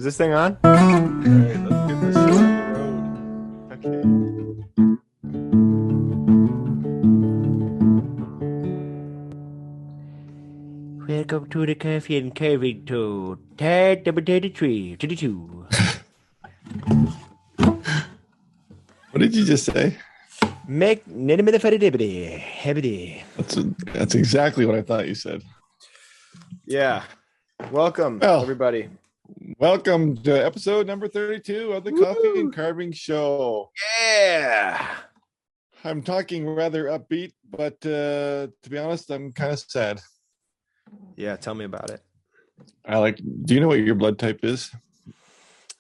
Is this thing on? All right, let's get this show on the road. Okay. Welcome to the Coffee and Carving Tour. Tag number 32. What did you just say? Make nitty-bitty-fitty-dibbity. That's exactly what I thought you said. Yeah. Welcome, Well, everybody. Welcome to episode number 32 of the Coffee and Carving Show. Yeah. I'm talking rather upbeat, but to be honest, I'm kind of sad. Yeah, tell me about it. Do you know what your blood type is?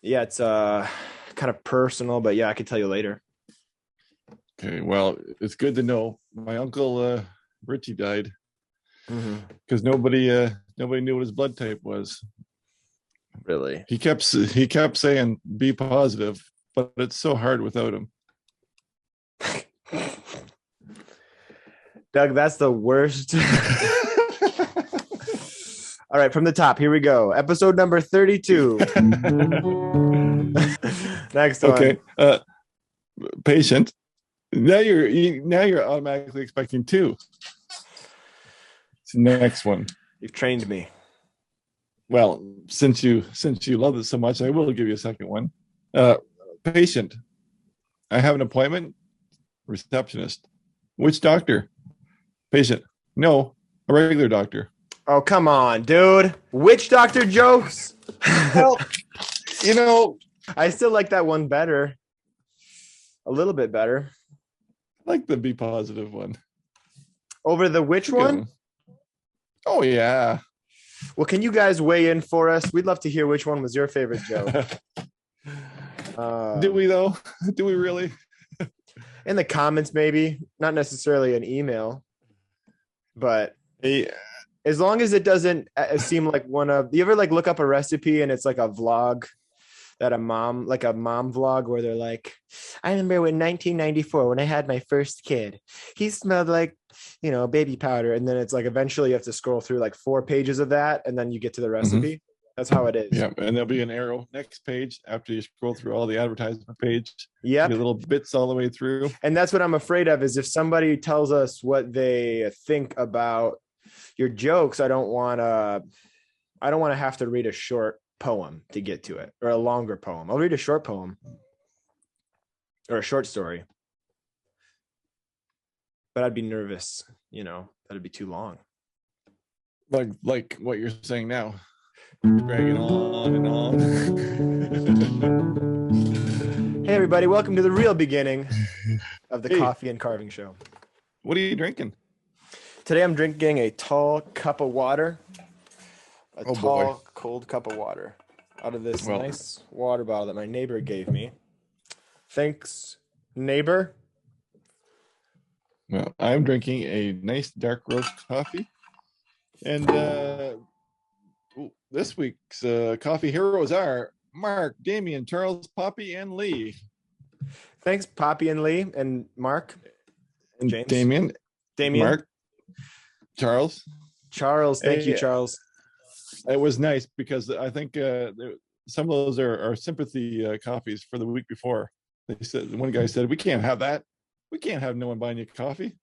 Yeah, it's kind of personal, but yeah, I can tell you later. Okay, well, it's good to know. My uncle Richie died because nobody knew what his blood type was. Really? He kept saying be positive, but it's so hard without him. Doug, that's the worst. All right, from the top, here we go. Episode number 32. Next one. Okay. Patient. Now you're automatically expecting two. It's the next one. You've trained me. Well, since you love it so much, I will give you a second one. Patient. I have an appointment. Receptionist. Which doctor? Patient. No, a regular doctor. Oh, come on, dude. Which Dr. Jokes? Well, I still like that one better. A little bit better. I like the be positive one. Over the which one? Oh, yeah. Well, can you guys weigh in for us? We'd love to hear which one was your favorite joke. Do we, though? Do we really? In the comments, maybe. Not necessarily an email. But as long as it doesn't seem like one of... You ever look up a recipe and it's like a vlog that a mom vlog where they're like, I remember in 1994 when I had my first kid, he smelled like, baby powder. And then it's like, eventually you have to scroll through like 4 pages of that. And then you get to the recipe. Mm-hmm. That's how it is. Yeah. And there'll be an arrow next page after you scroll through all the advertisement page. Yeah. Little bits all the way through. And that's what I'm afraid of, is if somebody tells us what they think about your jokes, I don't want to have to read a short poem to get to it, or a longer poem. I'll read a short poem or a short story, but I'd be nervous, that'd be too long. Like what you're saying now, dragging on and on. Hey everybody, welcome to the real beginning of the Coffee and Carving Show. What are you drinking? Today I'm drinking a tall cup of water. Cold cup of water out of this nice water bottle that my neighbor gave me. Thanks, neighbor. Well, I'm drinking a nice dark roast coffee. And this week's coffee heroes are Mark, Damien, Charles, Poppy, and Lee. Thanks, Poppy and Lee, and Mark. And James. Damien, Mark, Charles. Thank you, Charles. It was nice because I think some of those are sympathy coffees for the week before. One guy said, we can't have that. We can't have no one buying you coffee.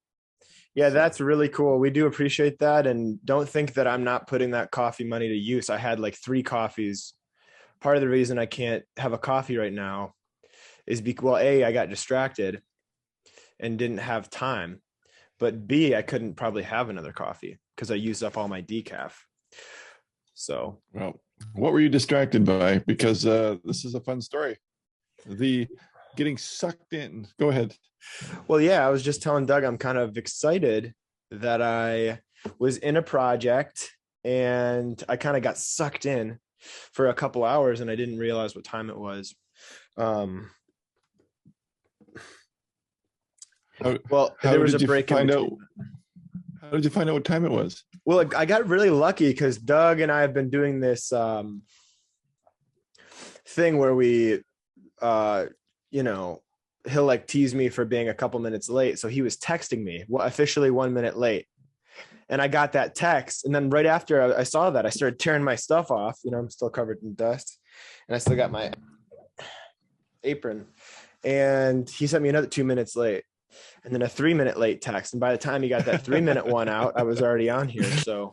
Yeah, that's really cool. We do appreciate that. And don't think that I'm not putting that coffee money to use. I had like 3 coffees. Part of the reason I can't have a coffee right now is because, A, I got distracted and didn't have time. But B, I couldn't probably have another coffee because I used up all my decaf. So, well, what were you distracted by? Because this is a fun story. The getting sucked in. Go ahead. Well, yeah, I was just telling Doug I'm kind of excited that I was in a project and I kind of got sucked in for a couple hours and I didn't realize what time it was. How there was a break. How did you find out what time it was? Well, I got really lucky because Doug and I have been doing this thing where we, he'll like tease me for being a couple minutes late. So he was texting me officially 1 minute late. And I got that text. And then right after I saw that, I started tearing my stuff off. I'm still covered in dust. and I still got my apron. And he sent me another 2 minutes late, and then a 3 minute late text. And by the time he got that 3 minute one out, I was already on here. So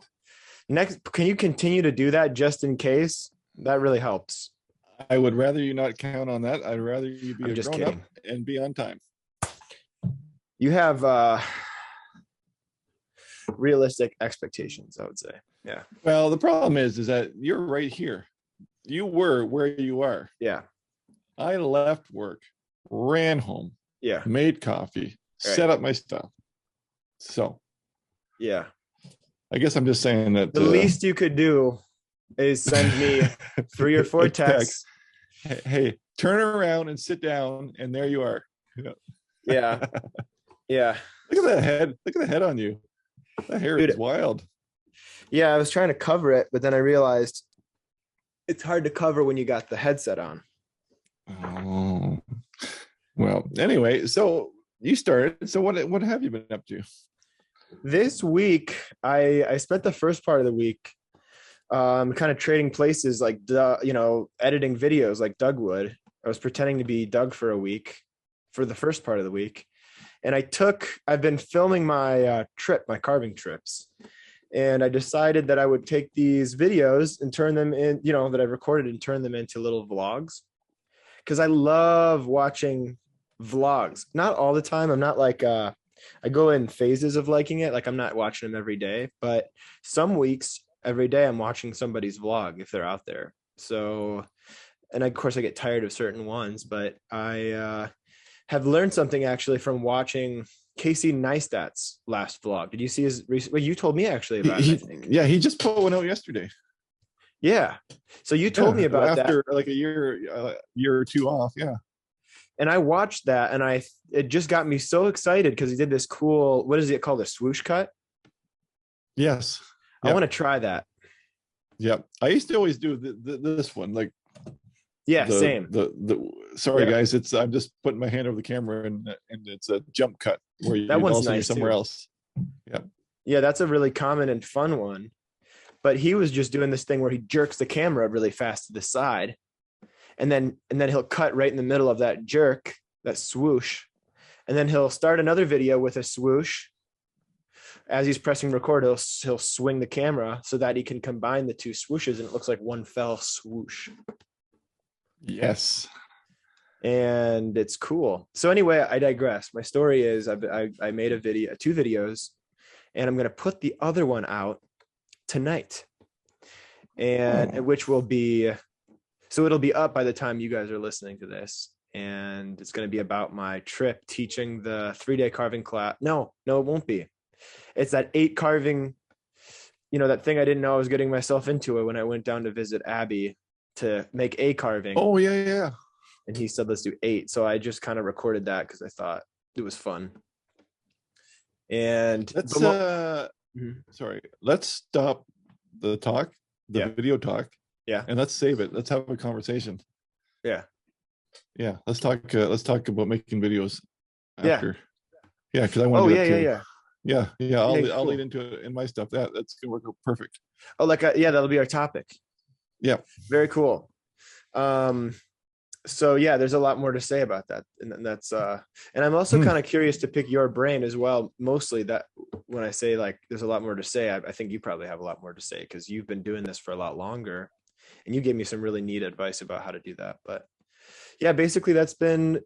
next, can you continue to do that just in case? That really helps. I would rather you not count on that. I'd rather you be I'm just grown kidding. up and be on time. You have realistic expectations, I would say. Yeah. Well, the problem is that you're right here. You were where you are. Yeah. I left work, ran home, Yeah. made coffee, Right. set up my stuff. So Yeah. I guess I'm just saying that The least you could do is send me 3 or 4 texts. Hey, turn around and sit down, and there you are. Yeah. Yeah. Look at that head. Look at the head on you. That hair is wild. Yeah, I was trying to cover it, but then I realized it's hard to cover when you got the headset on. Oh. Well, anyway, so you started. So what have you been up to? This week, I spent the first part of the week kind of trading places, like editing videos like Doug would. I was pretending to be Doug for a week for the first part of the week. And I've been filming my my carving trips. And I decided that I would take these videos and turn them in, that I recorded, and turn them into little vlogs. Because I love watching vlogs. Not all the time. I'm not like, I go in phases of liking it. Like I'm not watching them every day, but some weeks, every day I'm watching somebody's vlog if they're out there. So, and of course I get tired of certain ones, but I have learned something actually from watching Casey Neistat's last vlog. Did you see his recent? Well, you told me actually about it, I think. Yeah, he just put one out yesterday. Yeah. So you told me about after that. like a year or two off. Yeah. And I watched that, and it just got me so excited because he did this cool, what is it called? A swoosh cut? Yes. I want to try that. Yeah. I used to always do this one. Like, same. Sorry guys, I'm just putting my hand over the camera and it's a jump cut where you that one's also nice somewhere too. else. Yeah. Yeah, that's a really common and fun one. But he was just doing this thing where he jerks the camera really fast to the side, and then he'll cut right in the middle of that jerk, that swoosh, and then he'll start another video with a swoosh. As he's pressing record, he'll swing the camera so that he can combine the two swooshes, and it looks like one fell swoosh. Yes. And it's cool. So anyway, I digress. My story is I made a video, 2 videos, and I'm going to put the other one out tonight, and which will be, so it'll be up by the time you guys are listening to this, and it's going to be about my trip teaching the 3-day carving class. No, it won't be. It's that 8 carving, that thing I didn't know I was getting myself into it when I went down to visit Abby to make a carving. Oh yeah. And he said, let's do 8. So I just kind of recorded that because I thought it was fun. And sorry, let's stop the talk, video talk. Yeah. And let's save it. Let's have a conversation. Yeah. Yeah. Let's talk about making videos after. Yeah. Because I want to do that too. Yeah. I'll cool. lead into it in my stuff. That's gonna work out perfect. Oh, that'll be our topic. Yeah. Very cool. So yeah, there's a lot more to say about that. And that's and I'm also kind of curious to pick your brain as well. Mostly that when I say like there's a lot more to say, I think you probably have a lot more to say because you've been doing this for a lot longer, and you gave me some really neat advice about how to do that. But yeah, basically that's been,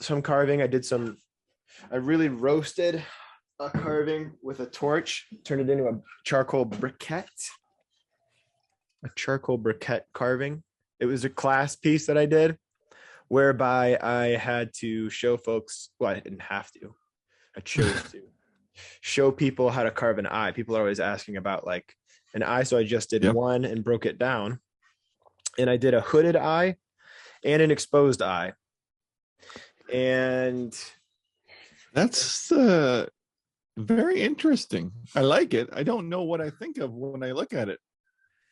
some carving. I really roasted a carving with a torch, turned it into a charcoal briquette carving. It was a class piece that I did whereby I had to show folks, well, I didn't have to, I chose to show people how to carve an eye. People are always asking about like an eye. So I just did one and broke it down, and I did a hooded eye and an exposed eye. And that's very interesting. I like it. I don't know what I think of when I look at it.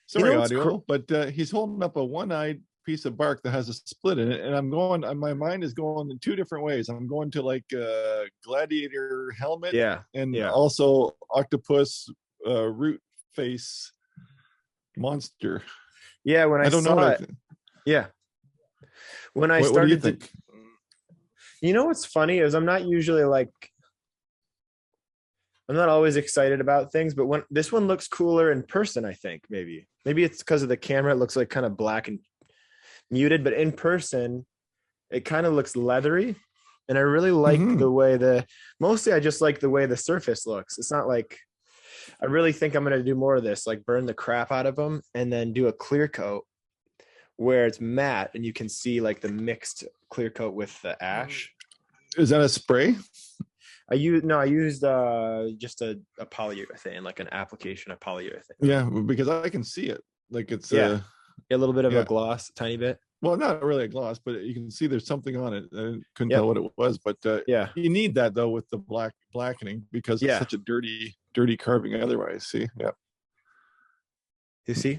Sorry, audio, but he's holding up a one-eyed piece of bark that has a split in it, and my mind is going in 2 different ways. I'm going to like a gladiator helmet, also octopus root face monster. Yeah, when I saw it, Yeah. When I What do you started to, think? you know, what's funny is I'm not usually like, I'm not always excited about things, but when this one looks cooler in person, I think maybe it's because of the camera. It looks like kind of black and muted, but in person, it kind of looks leathery. And I really like Hmm. the way mostly I just like the way the surface looks. It's not like, I really think I'm going to do more of this, like burn the crap out of them and then do a clear coat where it's matte and you can see like the mixed clear coat with the ash. Is that a spray? I used just a polyurethane, like an application of polyurethane. Yeah, because I can see it. Like it's Yeah. A little bit of a yeah. gloss, a tiny bit. Well, not really a gloss, but you can see there's something on it. I couldn't tell Yep. what it was, but Yeah. you need that though with the blackening because it's Yeah. such a dirty carving otherwise. See, yeah. You see?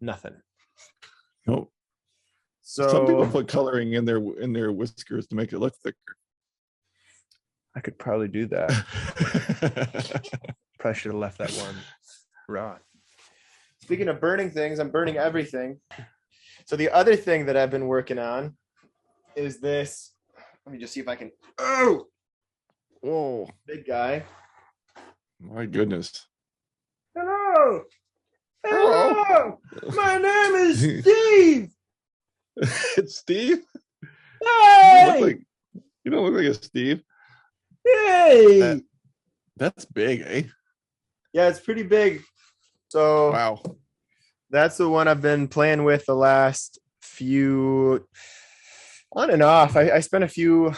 Nothing. No, some people So put coloring in their whiskers to make it look thicker. I could probably do that. Probably should have left that one raw. Speaking of burning things, I'm burning everything. So the other thing that I've been working on is this. Let me just see if I can. Oh, Whoa, big guy. my goodness. Hello. Hello. Hello. My name is Steve. It's Steve. Hey. You don't look like a Steve. Hey. That's big, eh? Yeah, it's pretty big. So Wow. that's the one I've been playing with the last few, on and off. I spent a few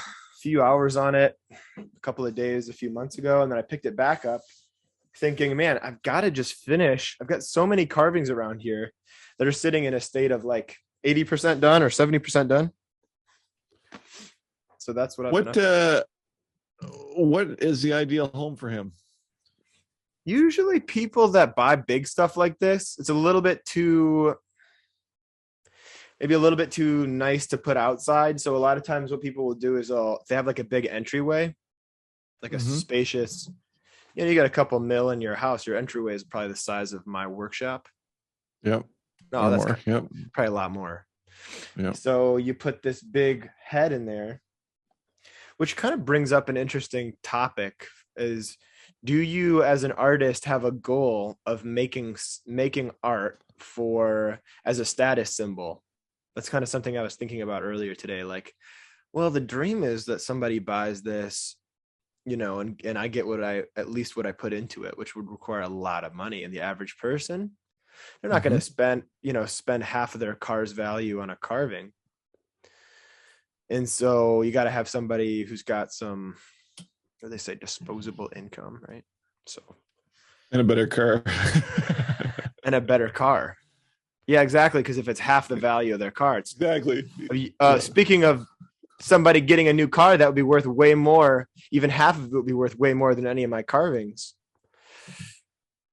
hours on it a couple of days a few months ago, and then I picked it back up thinking, man, I've got to just finish. I've got so many carvings around here that are sitting in a state of like 80% done or 70% done. So that's what I've been what is the ideal home for him? Usually people that buy big stuff like this, it's a little bit too, maybe a little bit too nice to put outside. So a lot of times what people will do is they have like a big entryway, like a spacious, you got a couple mil in your house. Your entryway is probably the size of my workshop. Yep. No, that's more. Yep. Probably a lot more. Yep. So you put this big head in there, which kind of brings up an interesting topic is, do you as an artist have a goal of making art as a status symbol? That's kind of something I was thinking about earlier today. Like, well, the dream is that somebody buys this, and I get at least what I put into it, which would require a lot of money. And the average person, they're not going to spend half of their car's value on a carving. And so you got to have somebody who's got some, what do they say, disposable income, right? So, and a better car. and a better car. Yeah, exactly. Because if it's half the value of their car, it's exactly. Speaking of somebody getting a new car, that would be worth way more. Even half of it would be worth way more than any of my carvings.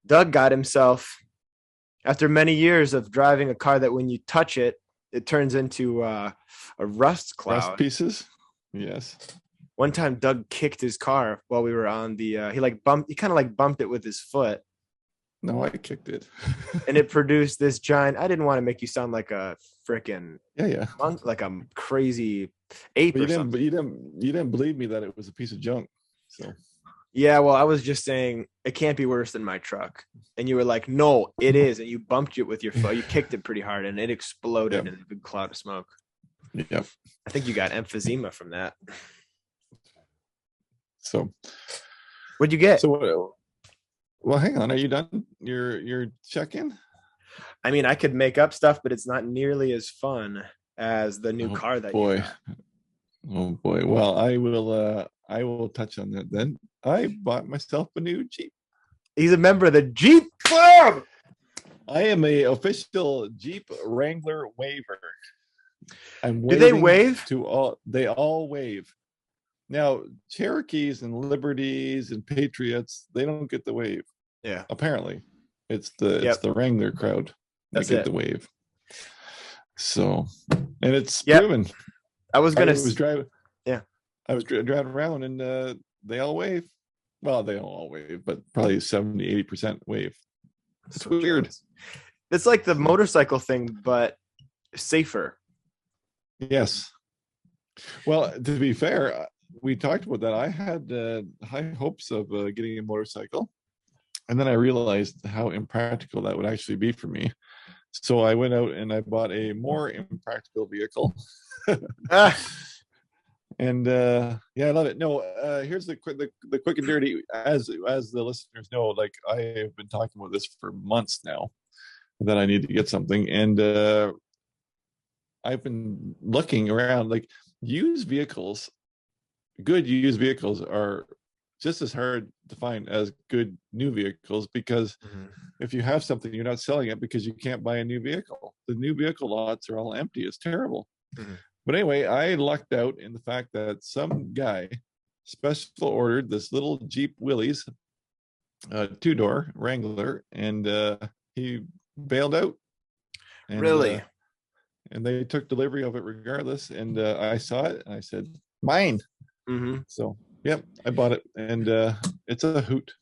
Doug got himself, after many years of driving a car that when you touch it, it turns into a rust cloud. Rust pieces. Yes. One time Doug kicked his car while we were on he kind of bumped it with his foot. No, I kicked it. And it produced this giant, I didn't want to make you sound like a freaking monk, like a crazy ape or something. But you didn't believe me that it was a piece of junk. So yeah, well, I was just saying it can't be worse than my truck. And you were like, no, it is. And you bumped it with your foot. You kicked it pretty hard and it exploded in a big cloud of smoke. Yep. I think you got emphysema from that. So what'd you get? So well, hang on. Are you done? Your check-in? I mean, I could make up stuff, but it's not nearly as fun as the new car that you got. Oh boy. Well, I will touch on that then. I bought myself a new Jeep. He's a member of the Jeep Club. I am a official Jeep Wrangler waiver. Do they wave? They all wave. Now, Cherokees and Liberties and Patriots, they don't get the wave. Yeah. Apparently. It's the Wrangler crowd that get the wave. So, and it's proven. I was driving around and they all wave. Well, they don't all wave, but probably 70-80% wave. It's weird. It's like the motorcycle thing, but safer. Yes. Well, to be fair, we talked about that. I had high hopes of getting a motorcycle, and then I realized how impractical that would actually be for me. So I went out and I bought a more impractical vehicle. Ah, And yeah, I love it. No, here's the quick and dirty. As the listeners know, like I have been talking about this for months now, that I need to get something, and I've been looking around. Like used vehicles, good used vehicles are just as hard to find as good new vehicles, because if you have something, you're not selling it because you can't buy a new vehicle. The new vehicle lots are all empty. It's terrible. But anyway, I lucked out in the fact that some guy special ordered this little Jeep Willys, 2-door Wrangler, and he bailed out. And, really? And they took delivery of it regardless. And I saw it and I said, mine. So, yep, I bought it, and it's a hoot.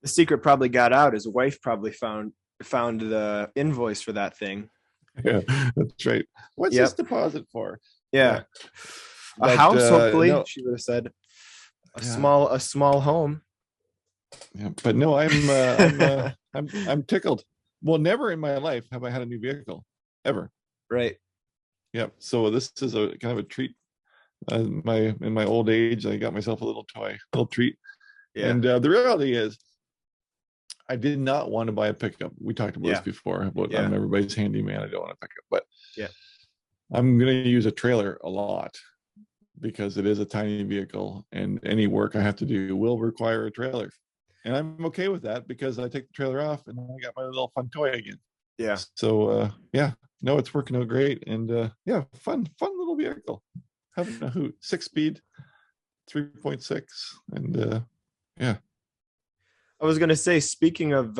The secret probably got out. His wife probably found the invoice for that thing. Yeah, that's right. What's this deposit for? Yeah. But, a house, hopefully, no. she would have said. A small home. Yeah, but no, I'm tickled. Well, never in my life have I had a new vehicle, ever. Right. Yep. So this is a kind of a treat. In my old age, I got myself a little toy, little treat. Yeah. And the reality is, I did not want to buy a pickup. We talked about this before. About I'm everybody's handyman. I don't want a pickup, but I'm going to use a trailer a lot because it is a tiny vehicle, and any work I have to do will require a trailer. And I'm okay with that because I take the trailer off and I got my little fun toy again. Yeah. So no, it's working out great, and fun little vehicle. Having a hoot, 6-speed, 3.6, and I was gonna say, speaking of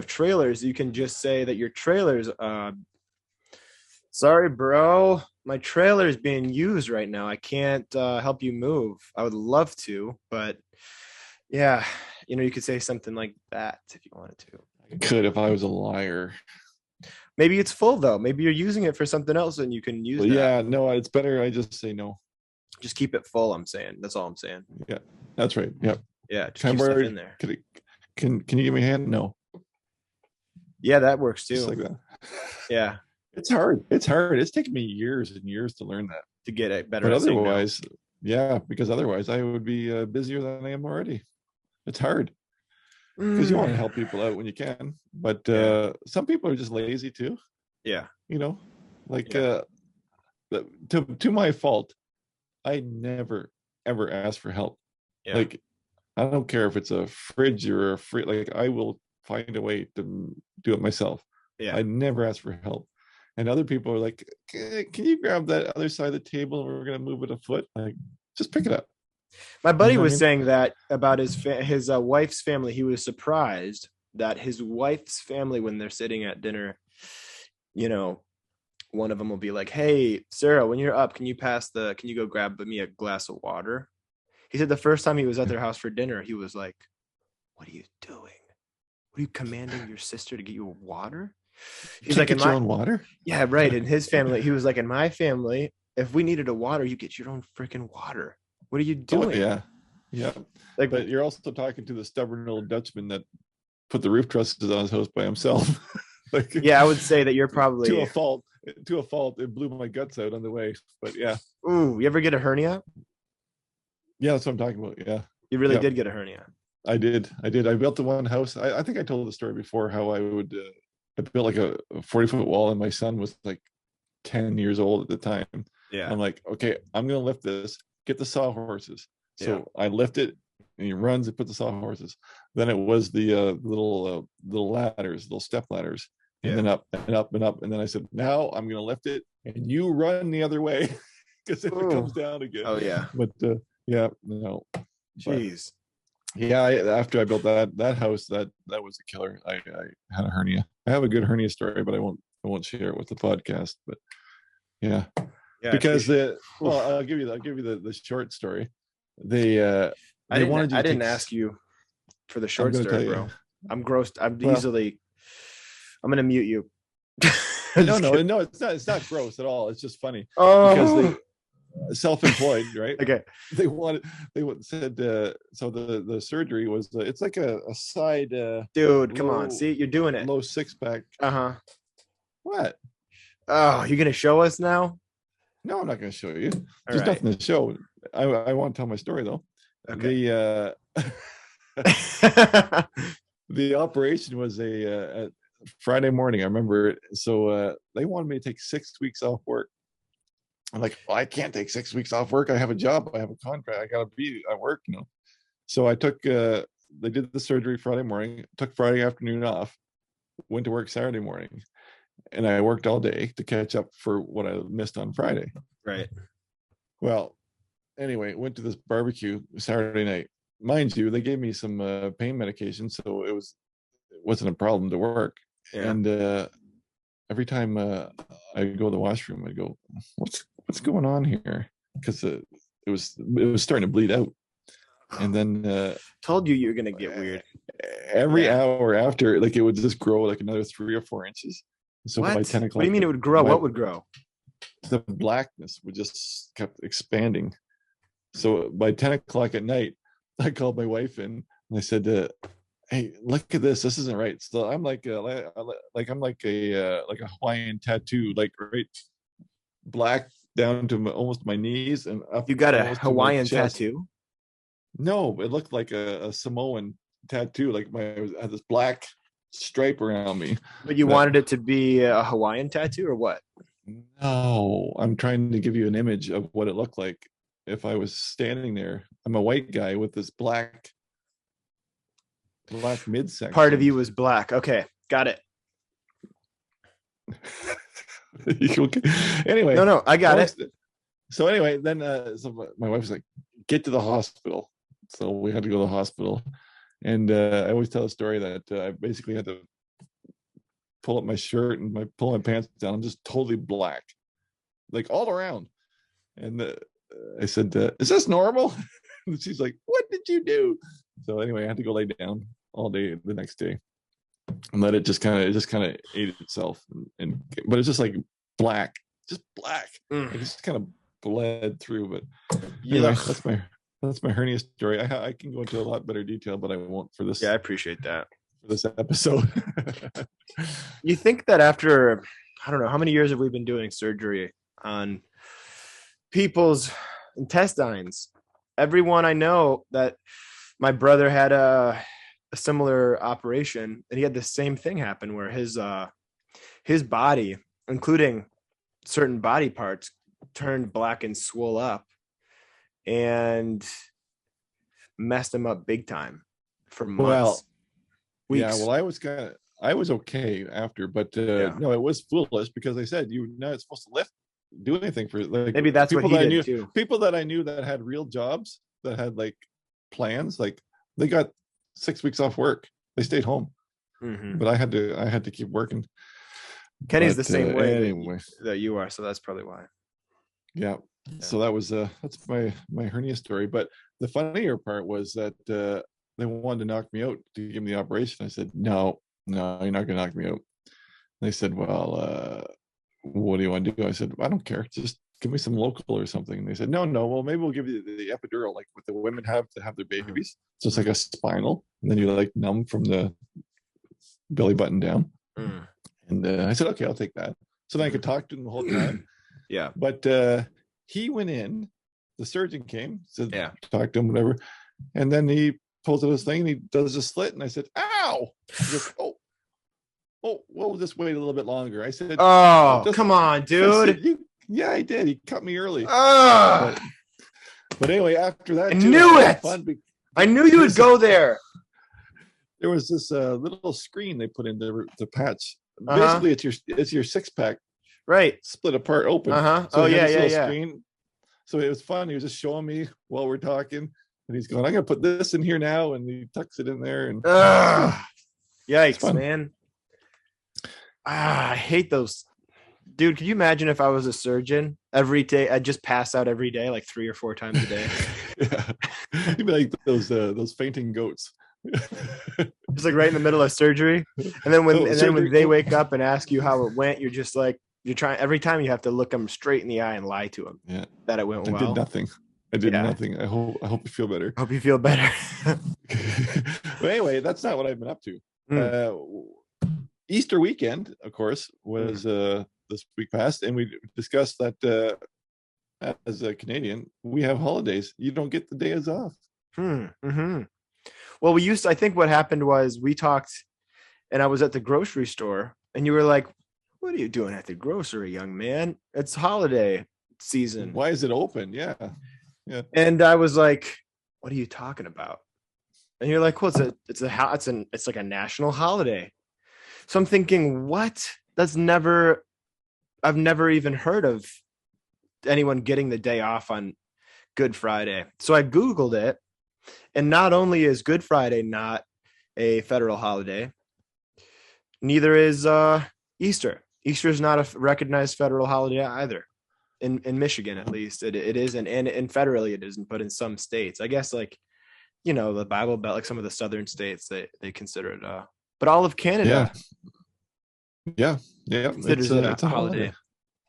trailers, you can just say that your trailer's sorry, bro, my trailer is being used right now. I can't help you move. I would love to, but yeah, you could say something like that if you wanted to. I could if I was a liar. Maybe it's full though. Maybe you're using it for something else and you can use that. Yeah, no, it's better I just say no. Just keep it full, I'm saying. That's all I'm saying. Yeah, that's right. Yep. Yeah, just keep stuff in there. Can you give me a hand? No. Yeah, that works too. Just like that. Yeah. It's hard. It's taken me years and years to learn that. To get it better. But otherwise, because otherwise I would be busier than I am already. It's hard. Because you want to help people out when you can. But some people are just lazy too. Yeah. To my fault, I never, ever ask for help. Yeah. Like, I don't care if it's a fridge or a free, like I will find a way to do it myself. Yeah. I never ask for help. And other people are like, can you grab that other side of the table? We're going to move it a foot. Like, just pick it up. My buddy was saying that about his wife's family. He was surprised that his wife's family, when they're sitting at dinner, one of them will be like, "Hey, Sarah, when you're up, can you go grab me a glass of water?" He said the first time he was at their house for dinner, he was like, "What are you doing? What are you commanding your sister to get you water?" He's like, "Get your own water?" Yeah, right. In his family, he was like, "In my family, if we needed a water, you get your own freaking water. What are you doing?" Oh, yeah. Like, but you're also talking to the stubborn old Dutchman that put the roof trusses on his house by himself. I would say that you're probably to a fault. It blew my guts out on the way. But yeah. Ooh, you ever get a hernia? Yeah, that's what I'm talking about. Yeah. You really did get a hernia. I did. I built the one house. I think I told the story before how I would. I built like a 40-foot wall, and my son was like 10 years old at the time. Yeah. I'm like, okay, I'm gonna lift this. Get the sawhorses. So I lift it, and he runs and put the sawhorses. Then it was the little ladders, little step ladders, and then up and up and up. And then I said, now I'm going to lift it, and you run the other way because if it comes down again. Oh yeah. But no. Jeez. But, after I built that house, that was a killer. I had a hernia. I have a good hernia story, but I won't share it with the podcast. But yeah. Yeah, because I'll give you the short story. I didn't ask you for the short story, bro. I'm grossed. I'm gonna mute you. No, it's not gross at all. It's just funny because Oh, they self-employed, right? okay. They said so the surgery was it's like a side Dude, come on. See, you're doing it. low six pack. Uh-huh. What? Oh, you're gonna show us now? No, I'm not going to show you. All There's right. nothing to show. I want to tell my story though. Okay. The operation was a Friday morning. I remember it. So they wanted me to take 6 weeks off work. I'm like, well, I can't take 6 weeks off work. I have a job. I have a contract. I got to be at work, So I took, they did the surgery Friday morning, took Friday afternoon off, went to work Saturday morning. And I worked all day to catch up for what I missed on Friday. Right. Well, anyway, went to this barbecue Saturday night. Mind you, they gave me some pain medication, so it wasn't a problem to work. Yeah. And every time I go to the washroom, I go, "What's going on here?" Because it was starting to bleed out. And then Told you were gonna get weird. every hour after, like it would just grow like another 3 or 4 inches. So What? by 10 o'clock, What do you mean it would grow? What would grow? the blackness would just kept expanding. So by 10 o'clock at night, I called my wife in and I said, "Hey, look at this. This isn't right." So I'm like a Hawaiian tattoo, like right black down to almost my knees and up. You got a almost to my Hawaiian chest. tattoo? No, it looked like a Samoan tattoo. Like I had this black stripe around me. But you wanted it to be a Hawaiian tattoo or what? No, I'm trying to give you an image of what it looked like if I was standing there. I'm a white guy with this black midsection. Part of you was black. Okay, got it. Okay. Anyway, No, I got it. So anyway, then so my wife was like, "Get to the hospital." So we had to go to the hospital, and I always tell a story that I basically had to pull up my shirt and pull my pants down. I'm just totally black, like all around. And I said, "Is this normal?" And she's like, "What did you do?" So anyway, I had to go lay down all day the next day and let it just kind of ate itself, but it's just like black, just black. Like it's just kind of bled through. But anyway, that's my hernia story. I can go into a lot better detail, but I won't for this. Yeah, I appreciate that. For this episode. You think that after, I don't know, how many years have we been doing surgery on people's intestines? Everyone I know that my brother had a similar operation, and he had the same thing happen where his body, including certain body parts, turned black and swole up and messed him up big time for months. Weeks. Yeah, well, I was okay after, but no, it was foolish because they said you're not supposed to do anything for like maybe that's what he did too. People that I knew that had real jobs that had like plans, like they got 6 weeks off work. They stayed home, but I had to keep working. Kenny's the same way anyway. that you are, so that's probably why. Yeah. So that was that's my hernia story. But the funnier part was that they wanted to knock me out to give me the operation. I said, no, you're not gonna knock me out. They said, well, what do you want to do? I said, I don't care, just give me some local or something. And they said, no, well, maybe we'll give you the epidural like what the women have to have their babies. So it's like a spinal, and then you're like numb from the belly button down. And I said, okay, I'll take that. So then I could talk to him the whole time. Yeah. But he went in, the surgeon came, said, talk to him, whatever. And then he pulls out his thing and he does a slit. And I said, ow. He goes, oh, we'll just wait a little bit longer. I said, oh, come on, dude. Said, yeah, I did. He cut me early. But anyway, after that, I knew it. I knew you would go there. There was this little screen they put in the patch. Basically, it's your six pack, right? Split apart, open. So yeah. Screen. So it was fun. He was just showing me while we're talking, and he's going, "I'm gonna put this in here now," and he tucks it in there. And yikes, man! I hate those. Dude, could you imagine if I was a surgeon every day? I'd just pass out every day, like 3 or 4 times a day. Yeah, you'd be like those fainting goats. Just like right in the middle of surgery. And then Oh, when surgery. they wake up and ask you how it went, you're just like, you're trying every time you have to look them straight in the eye and lie to them Yeah, that it went I did well. nothing. I did Yeah. nothing. I hope you feel better. Hope you feel better. But anyway, that's not what I've been up to. Mm, Easter weekend, of course, was this week past, and we discussed that as a Canadian, we have holidays. You don't get the days off. mm-hmm. Well, I think what happened was we talked and I was at the grocery store and you were like, what are you doing at the grocery, young man? It's holiday season. Why is it open? Yeah, yeah. And I was like, what are you talking about? And you're like, well, it's like a national holiday. So I'm thinking, what? I've never even heard of anyone getting the day off on Good Friday. So I Googled it. And not only is Good Friday not a federal holiday, neither is Easter. Easter is not a recognized federal holiday either. In Michigan, at least, it isn't, and federally it isn't, but in some states, I guess, like, the Bible Belt, like some of the southern states, they consider it. But all of Yeah, Canada, yeah, yeah. considers It's it a a holiday.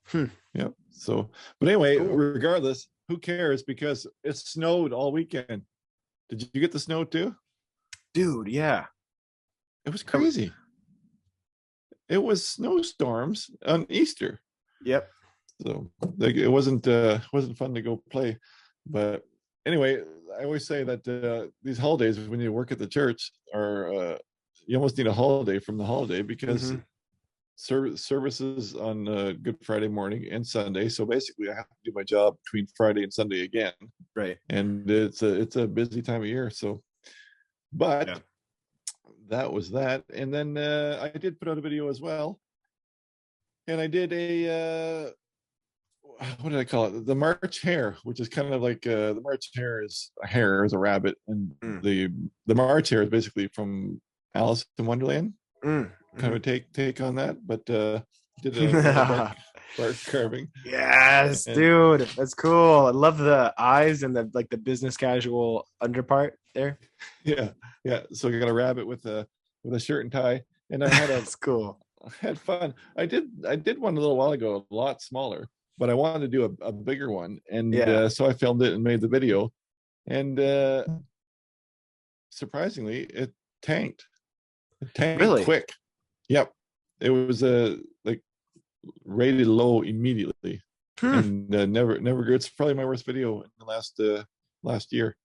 holiday. Yeah. So, but anyway, Cool. regardless, who cares? Because it snowed all weekend. Did you get the snow too? Dude, yeah. It was crazy. It was snowstorms on Easter. Yep. So like, it wasn't fun to go play. But anyway, I always say that these holidays, when you work at the church, are you almost need a holiday from the holiday, because services on Good Friday morning and Sunday. So basically, I have to do my job between Friday and Sunday again, Right. and it's a busy time of year. So, but Yeah. that was that. And then I did put out a video as well, and I did a what did I call it? The March Hare, which is kind of like the March Hare is a rabbit, and the March Hare is basically from Alice in Wonderland. Kind of a take on that, but did a bark carving. Yes, And, dude, that's cool. I love the eyes and the business casual underpart there. Yeah, yeah. So I got a rabbit with a shirt and tie, and I had That's cool. I had fun. I did one a little while ago, a lot smaller, but I wanted to do a bigger one, and so I filmed it and made the video, and surprisingly, it tanked. It tanked Really? quick. Yep, it was like rated low immediately, and never grew. It's probably my worst video in the last year,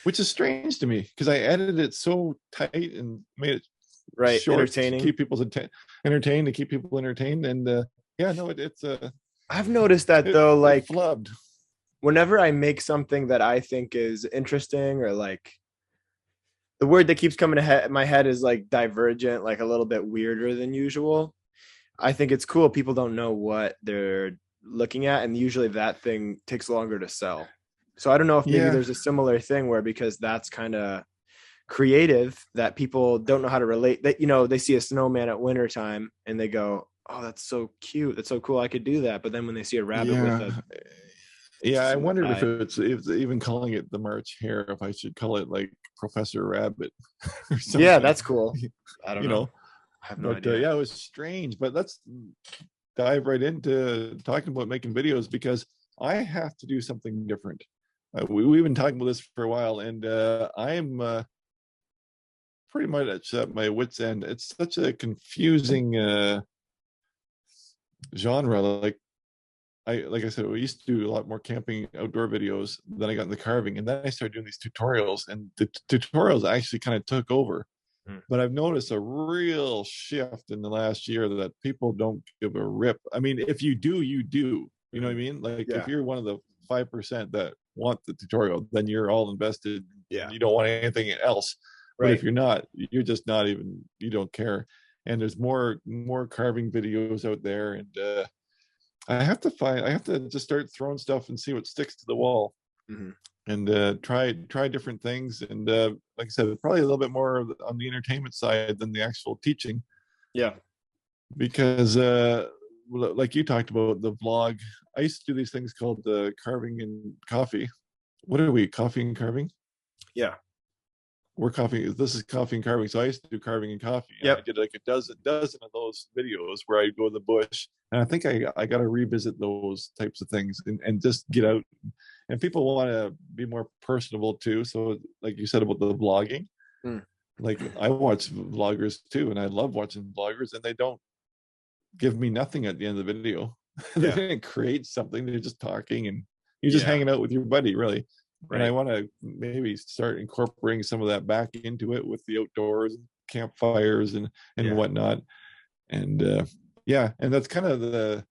which is strange to me because I edited it so tight and made it short, entertaining, to keep people entertained, to keep people entertained, and yeah, no, it's I've noticed that though, like flubbed. Whenever I make something that I think is interesting, or like the word that keeps coming to my head is like divergent, like a little bit weirder than usual. I think it's cool. People don't know what they're looking at, and usually that thing takes longer to sell. So I don't know if maybe there's a similar thing where, because that's kind of creative, that people don't know how to relate. That they see a snowman at wintertime and they go, "Oh, that's so cute. That's so cool. I could do that." But then when they see a rabbit with a I wondered if it's even calling it the March Hare, if I should call it like Professor Rabbit or something. Yeah, that's cool. I don't know. I have no idea. Yeah, it was strange. But let's dive right into talking about making videos, because I have to do something different. We've been talking about this for a while, and I'm pretty much at my wit's end. It's such a confusing genre. Like I said, we used to do a lot more camping outdoor videos. Then I got into carving, and then I started doing these tutorials, and the tutorials actually kind of took over. But I've noticed a real shift in the last year that people don't give a rip. I mean, if you do, you do. You know what I mean? Like if you're one of the 5% that want the tutorial, then you're all invested. Yeah. You don't want anything else. Right. But if you're not, you're just not even. You don't care. And there's more carving videos out there, and I have to just start throwing stuff and see what sticks to the wall, and try different things. And like I said, probably a little bit more on the entertainment side than the actual teaching. Yeah, because like you talked about the vlog, I used to do these things called carving and coffee. What are we? Coffee and carving? Yeah. we're coffee. This is coffee and carving. So I used to do carving and coffee. And Yep. I did like a dozen of those videos where I go to the bush. And I think I got to revisit those types of things and just get out. And people want to be more personable too. So like you said about the vlogging, like I watch vloggers too, and I love watching vloggers, and they don't give me nothing at the end of the video. They didn't create something. They're just talking, and you're just hanging out with your buddy, really. Right. And I want to maybe start incorporating some of that back into it with the outdoors, campfires, and whatnot. And and that's kind of the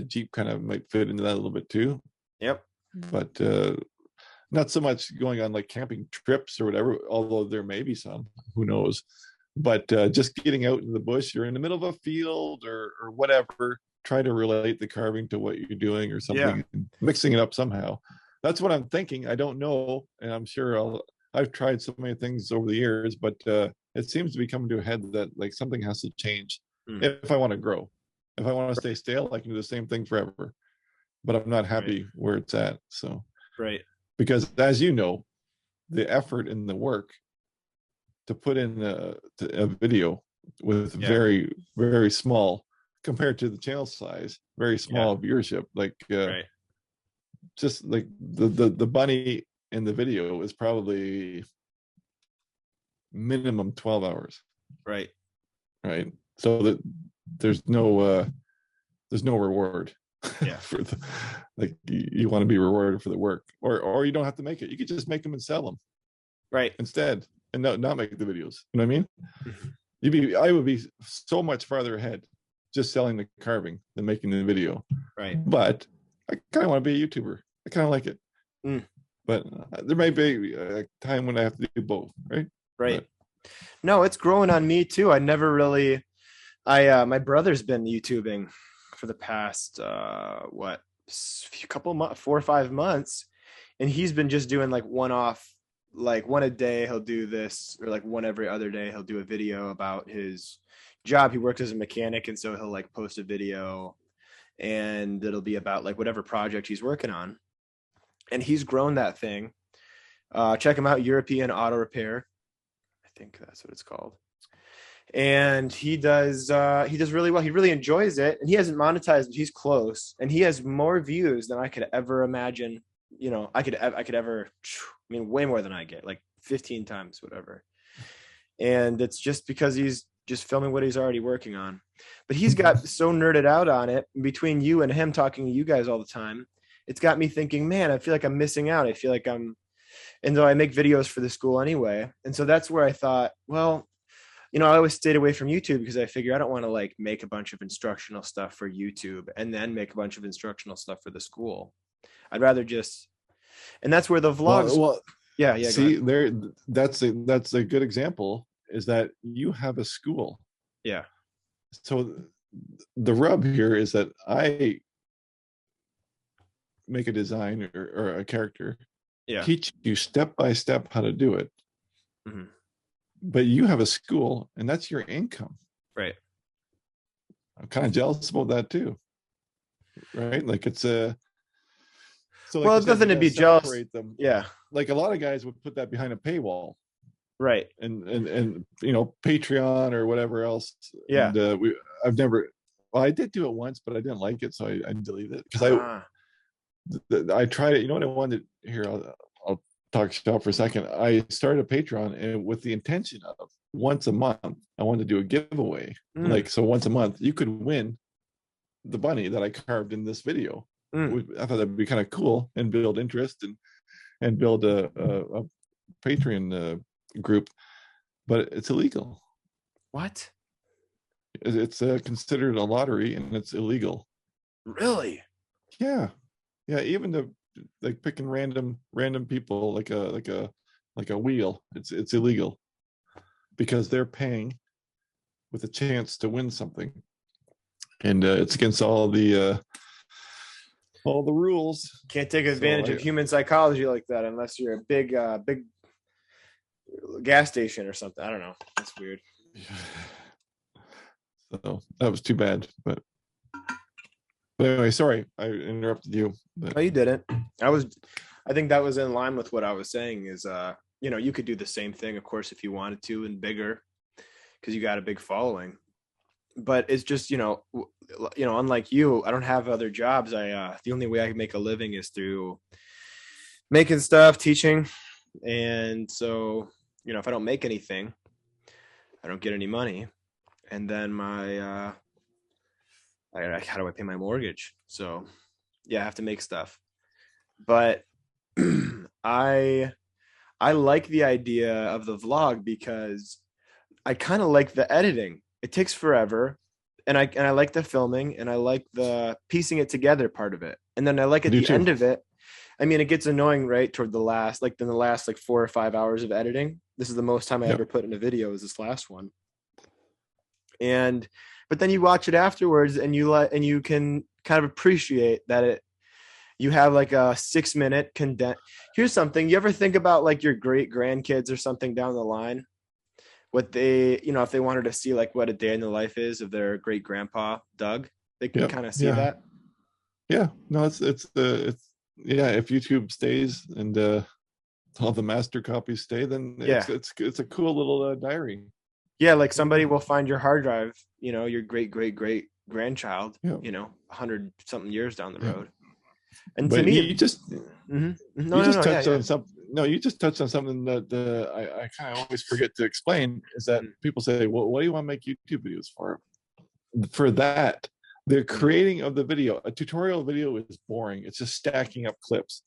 Jeep kind of might fit into that a little bit too. Yep. But not so much going on like camping trips or whatever, although there may be some, who knows. But just getting out in the bush, you're in the middle of a field or whatever, try to relate the carving to what you're doing or something, and mixing it up somehow. That's what I'm thinking. I don't know, and I'm sure I've tried so many things over the years, but it seems to be coming to a head that like something has to change if I want to grow. If I want to stay stale, I can do the same thing forever. But I'm not happy where it's at. So because as you know, the effort and the work to put in a video with very, very small compared to the channel size, very small viewership, like just like the bunny in the video is probably minimum 12 hours. Right. So that there's no reward. For the, like you want to be rewarded for the work, or you don't have to make it. You could just make them and sell them, instead, and not make the videos. You know what I mean? I would be so much farther ahead just selling the carving than making the video. But I kind of want to be a YouTuber. I kind of like it. But there may be a time when I have to do both. But, no, it's growing on me too. I never really. My brother's been YouTubing for the past 4 or 5 months, and he's been just doing like one-off, like one a day he'll do this, or like one every other day he'll do a video about his job. He works as a mechanic, and so he'll like post a video, and it'll be about like whatever project he's working on. And he's grown that thing. Check him out, European Auto Repair, I think that's what it's called. And he does really well. He really enjoys it, and he hasn't monetized it. He's close, and he has more views than I could ever imagine. I could ever. I mean, way more than I get, like 15 times, whatever. And it's just because he's just filming what he's already working on. But he's got so nerded out on it. Between you and him talking to you guys all the time, it's got me thinking, man, I feel like I'm missing out. I feel like and though I make videos for the school anyway, and so that's where I thought, well. I always stayed away from YouTube because I figure I don't want to like make a bunch of instructional stuff for YouTube and then make a bunch of instructional stuff for the school. I'd rather just, and that's where the vlogs. Well, See, that's a good example. Is that you have a school? Yeah. So the rub here is that I make a design or a character, teach you step by step how to do it. But you have a school, and that's your income. Right. I'm kind of jealous about that too. Right? Like it's a. So like it's nothing to be jealous. Them. Yeah. Like a lot of guys would put that behind a paywall. Right. And Patreon or whatever else. Yeah. And I did do it once, but I didn't like it, so I deleted it because I tried it. You know what I wanted here? I'll talk shop for a second. I started a Patreon and with the intention of once a month, I wanted to do a giveaway. So once a month, you could win the bunny that I carved in this video. I thought that'd be kind of cool and build interest and build a Patreon group, but it's illegal. What? It's considered a lottery and it's illegal. Really? Yeah. Even the like picking random people like a wheel. It's illegal because they're paying with a chance to win something, and it's against all the rules. Can't take advantage of human psychology like that unless you're a big gas station or something. I don't know. That's weird. So that was too bad, but anyway, sorry I interrupted you. But. No, you didn't. I think that was in line with what I was saying is you know, you could do the same thing, of course, if you wanted to, and bigger, because you got a big following. But it's just, unlike you, I don't have other jobs. The only way I can make a living is through making stuff, teaching. And so, if I don't make anything, I don't get any money. And then how do I pay my mortgage? So yeah, I have to make stuff. But I like the idea of the vlog because I kind of like the editing. It takes forever, and I like the filming, and I like the piecing it together part of it. And then I like at the end of it, I mean, it gets annoying, right? Toward the last, like 4 or 5 hours of editing. This is the most time I ever put in a video, is this last one. But then you watch it afterwards, and you can kind of appreciate that you have like a 6-minute condense. Here's something. You ever think about like your great grandkids or something down the line? What they, if they wanted to see like what a day in the life is of their great grandpa Doug, they can kind of see that. Yeah, no, it's if YouTube stays and all the master copies stay, then it's a cool little diary. Yeah, like somebody will find your hard drive, your great grandchild, 100 something years down the road. And but to me, you just touched on something. No, you just touched on something that I kind of always forget to explain. Is that people say, "Well, what do you want to make YouTube videos for?" For that, the creating of the video, a tutorial video is boring. It's just stacking up clips.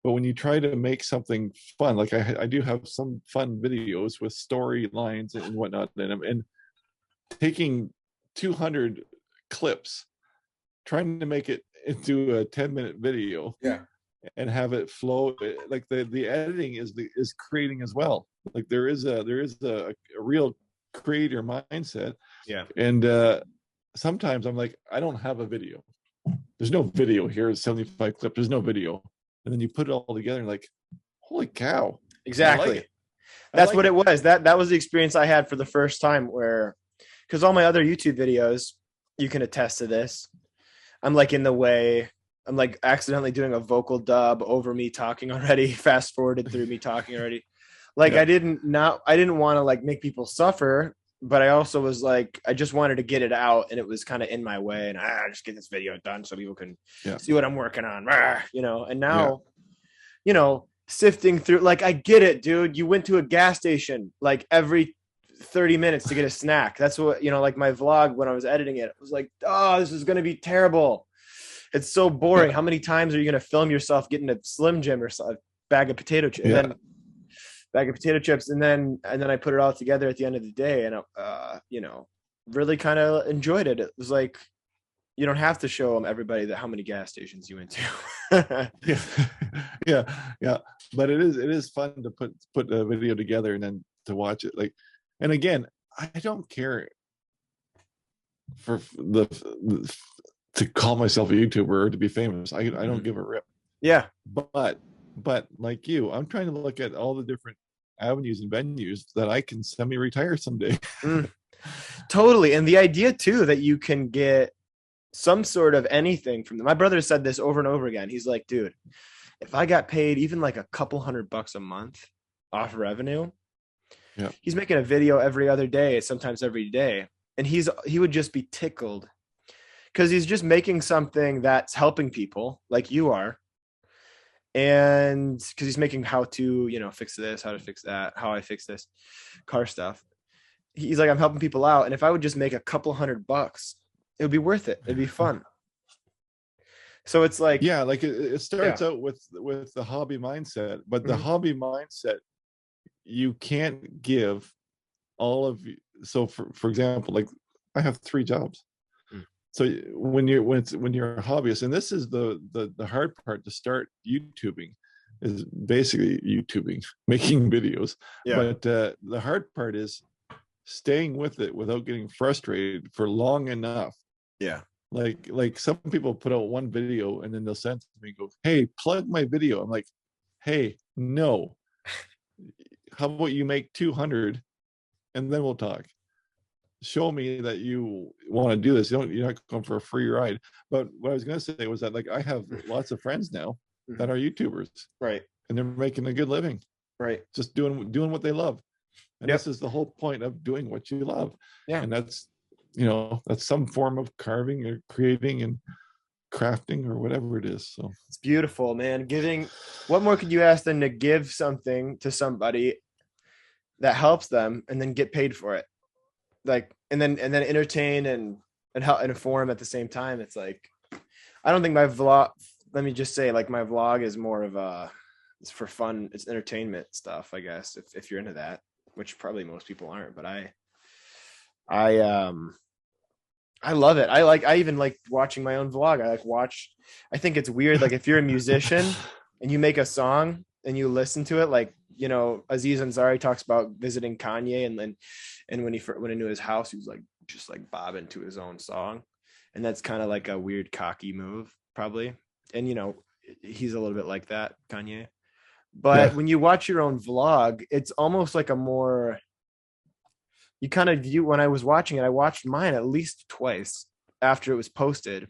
But when you try to make something fun, like I do have some fun videos with storylines and whatnot in them, and taking 200 clips, trying to make it into a 10-minute video, and have it flow, like the editing is creating as well. Like there is a real creator mindset. And sometimes I'm like, I don't have a video. There's no video here. It's 75 clips. There's no video. And then you put it all together and like, holy cow. Exactly. That's what it was. That was the experience I had for the first time, where, because all my other YouTube videos, you can attest to this, I'm like in the way. I'm like accidentally doing a vocal dub over me talking already, fast forwarded through me talking already. Like I didn't want to like make people suffer, but I also was like, I just wanted to get it out, and it was kind of in my way, and I just get this video done so people can see what I'm working on, and now, sifting through, like, I get it, dude. You went to a gas station like every 30 minutes to get a snack. That's what, like my vlog, when I was editing it, was like, oh, this is going to be terrible. It's so boring. How many times are you going to film yourself getting a Slim Jim or a bag of potato chips, and then I put it all together at the end of the day, and really kind of enjoyed it. It was like, you don't have to show them everybody how many gas stations you went to. yeah. But it is fun to put a video together and then to watch it. Like, and again, I don't care for to call myself a YouTuber or to be famous. I don't give a rip. Yeah. But like you, I'm trying to look at all the different avenues and venues that I can semi-retire someday. Totally. And the idea too that you can get some sort of anything from them. My brother said this over and over again. He's like, dude, if I got paid even like a couple $100 a month off revenue, he's making a video every other day, sometimes every day. And he would just be tickled, because he's just making something that's helping people like you are. And because he's making how to, fix this, how to fix that, how I fix this car stuff. He's like, I'm helping people out. And if I would just make a couple $100, it would be worth it. It'd be fun. So it's like, like it starts out with the hobby mindset, but the hobby mindset, you can't give all of you. So for example, like I have 3 jobs. So when you're a hobbyist, and this is the hard part to start YouTubing, is basically YouTubing, making videos. But the hard part is staying with it without getting frustrated for long enough. Like some people put out one video and then they'll send to me and go, hey, plug my video. I'm like, hey, no. How about you make 200 and then we'll talk. Show me that you want to do this. You're not going for a free ride. But what I was going to say was that, like, I have lots of friends now that are YouTubers, right? And they're making a good living, Right. just doing what they love. And Yep. this is the whole point of doing what you love. Yeah. And that's, that's some form of carving or creating and crafting or whatever it is. So It's beautiful, man. What more could you ask than to give something to somebody that helps them and then get paid for it? Like, and then entertain and help and inform at the same time. It's like, I don't think my vlog, let me just say, like, my vlog is more of it's for fun. It's entertainment stuff, I guess, if you're into that, which probably most people aren't, but I love it. I even like watching my own vlog. I think it's weird. Like, if you're a musician and you make a song and you listen to it, like, Aziz Ansari talks about visiting Kanye, and when he knew his house, he was like, just like bobbing to his own song. And that's kind of like a weird cocky move, probably. And, he's a little bit like that, Kanye. But when you watch your own vlog, it's almost like you kind of view, when I was watching it, I watched mine at least twice after it was posted.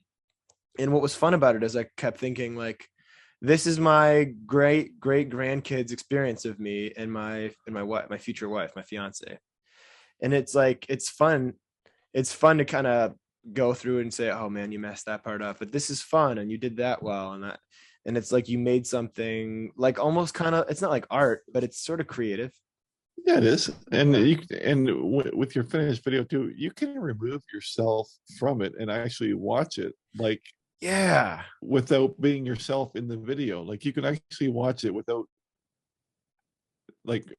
And what was fun about it is I kept thinking, like, this is my great grandkids' experience of me and my wife, my future wife, my fiance. And it's like, it's fun. It's fun to kind of go through and say, oh man, you messed that part up, but this is fun. And you did that well. And it's like, you made something like almost kind of, it's not like art, but it's sort of creative. yeah, it is. And with your finished video too, you can remove yourself from it and actually watch it, like, Yeah. without being yourself in the video. Like, you can actually watch it without, like,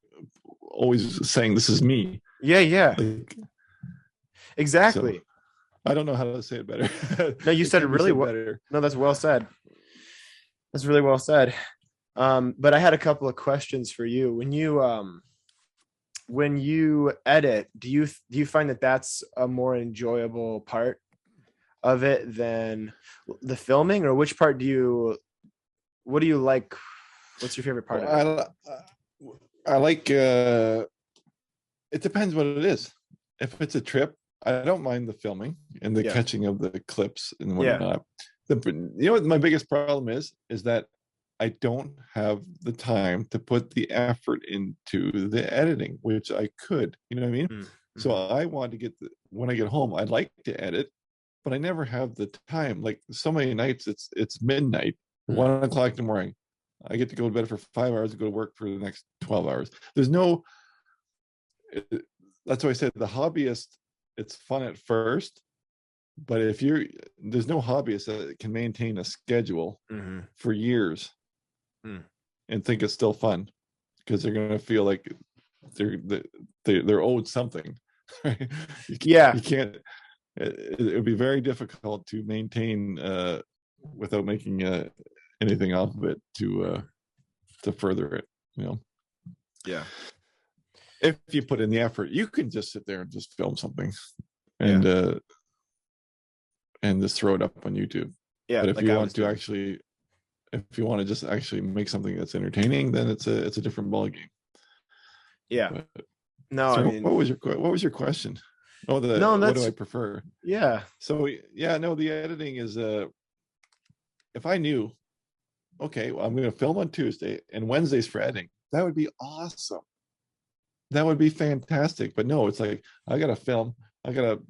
always saying this is me. Yeah. Like, Exactly. so, I don't know how to say it better. No, you said it really well. better. No, that's well said. That's really well said. But I had a couple of questions for you. When you edit, do you find that that's a more enjoyable part of it than the filming, or which part what do you like? What's your favorite part of it? I like, it depends what it is. If it's a trip, I don't mind the filming and the catching of the clips and whatnot. What my biggest problem is that I don't have the time to put the effort into the editing, which I could, you know what I mean? Mm-hmm. So I want to when I get home, I'd like to edit, but I never have the time. Like, so many nights it's midnight, 1 o'clock in the morning. I get to go to bed for 5 hours and go to work for the next 12 hours. That's why I said the hobbyist, it's fun at first, but there's no hobbyist that can maintain a schedule for years and think it's still fun, because they're going to feel like they're owed something. Right? You can't. It would be very difficult to maintain without making anything off of it to further it. Yeah. If you put in the effort, you can just sit there and just film something and just throw it up on YouTube. Yeah. But if you want to just actually make something that's entertaining, then it's a different ballgame. Yeah. But, no, so what was your question? What do I prefer? Yeah. So the editing is if I knew, okay, well, I'm going to film on Tuesday and Wednesday's for editing, that would be awesome. That would be fantastic. But no, it's like, I got to film, I got to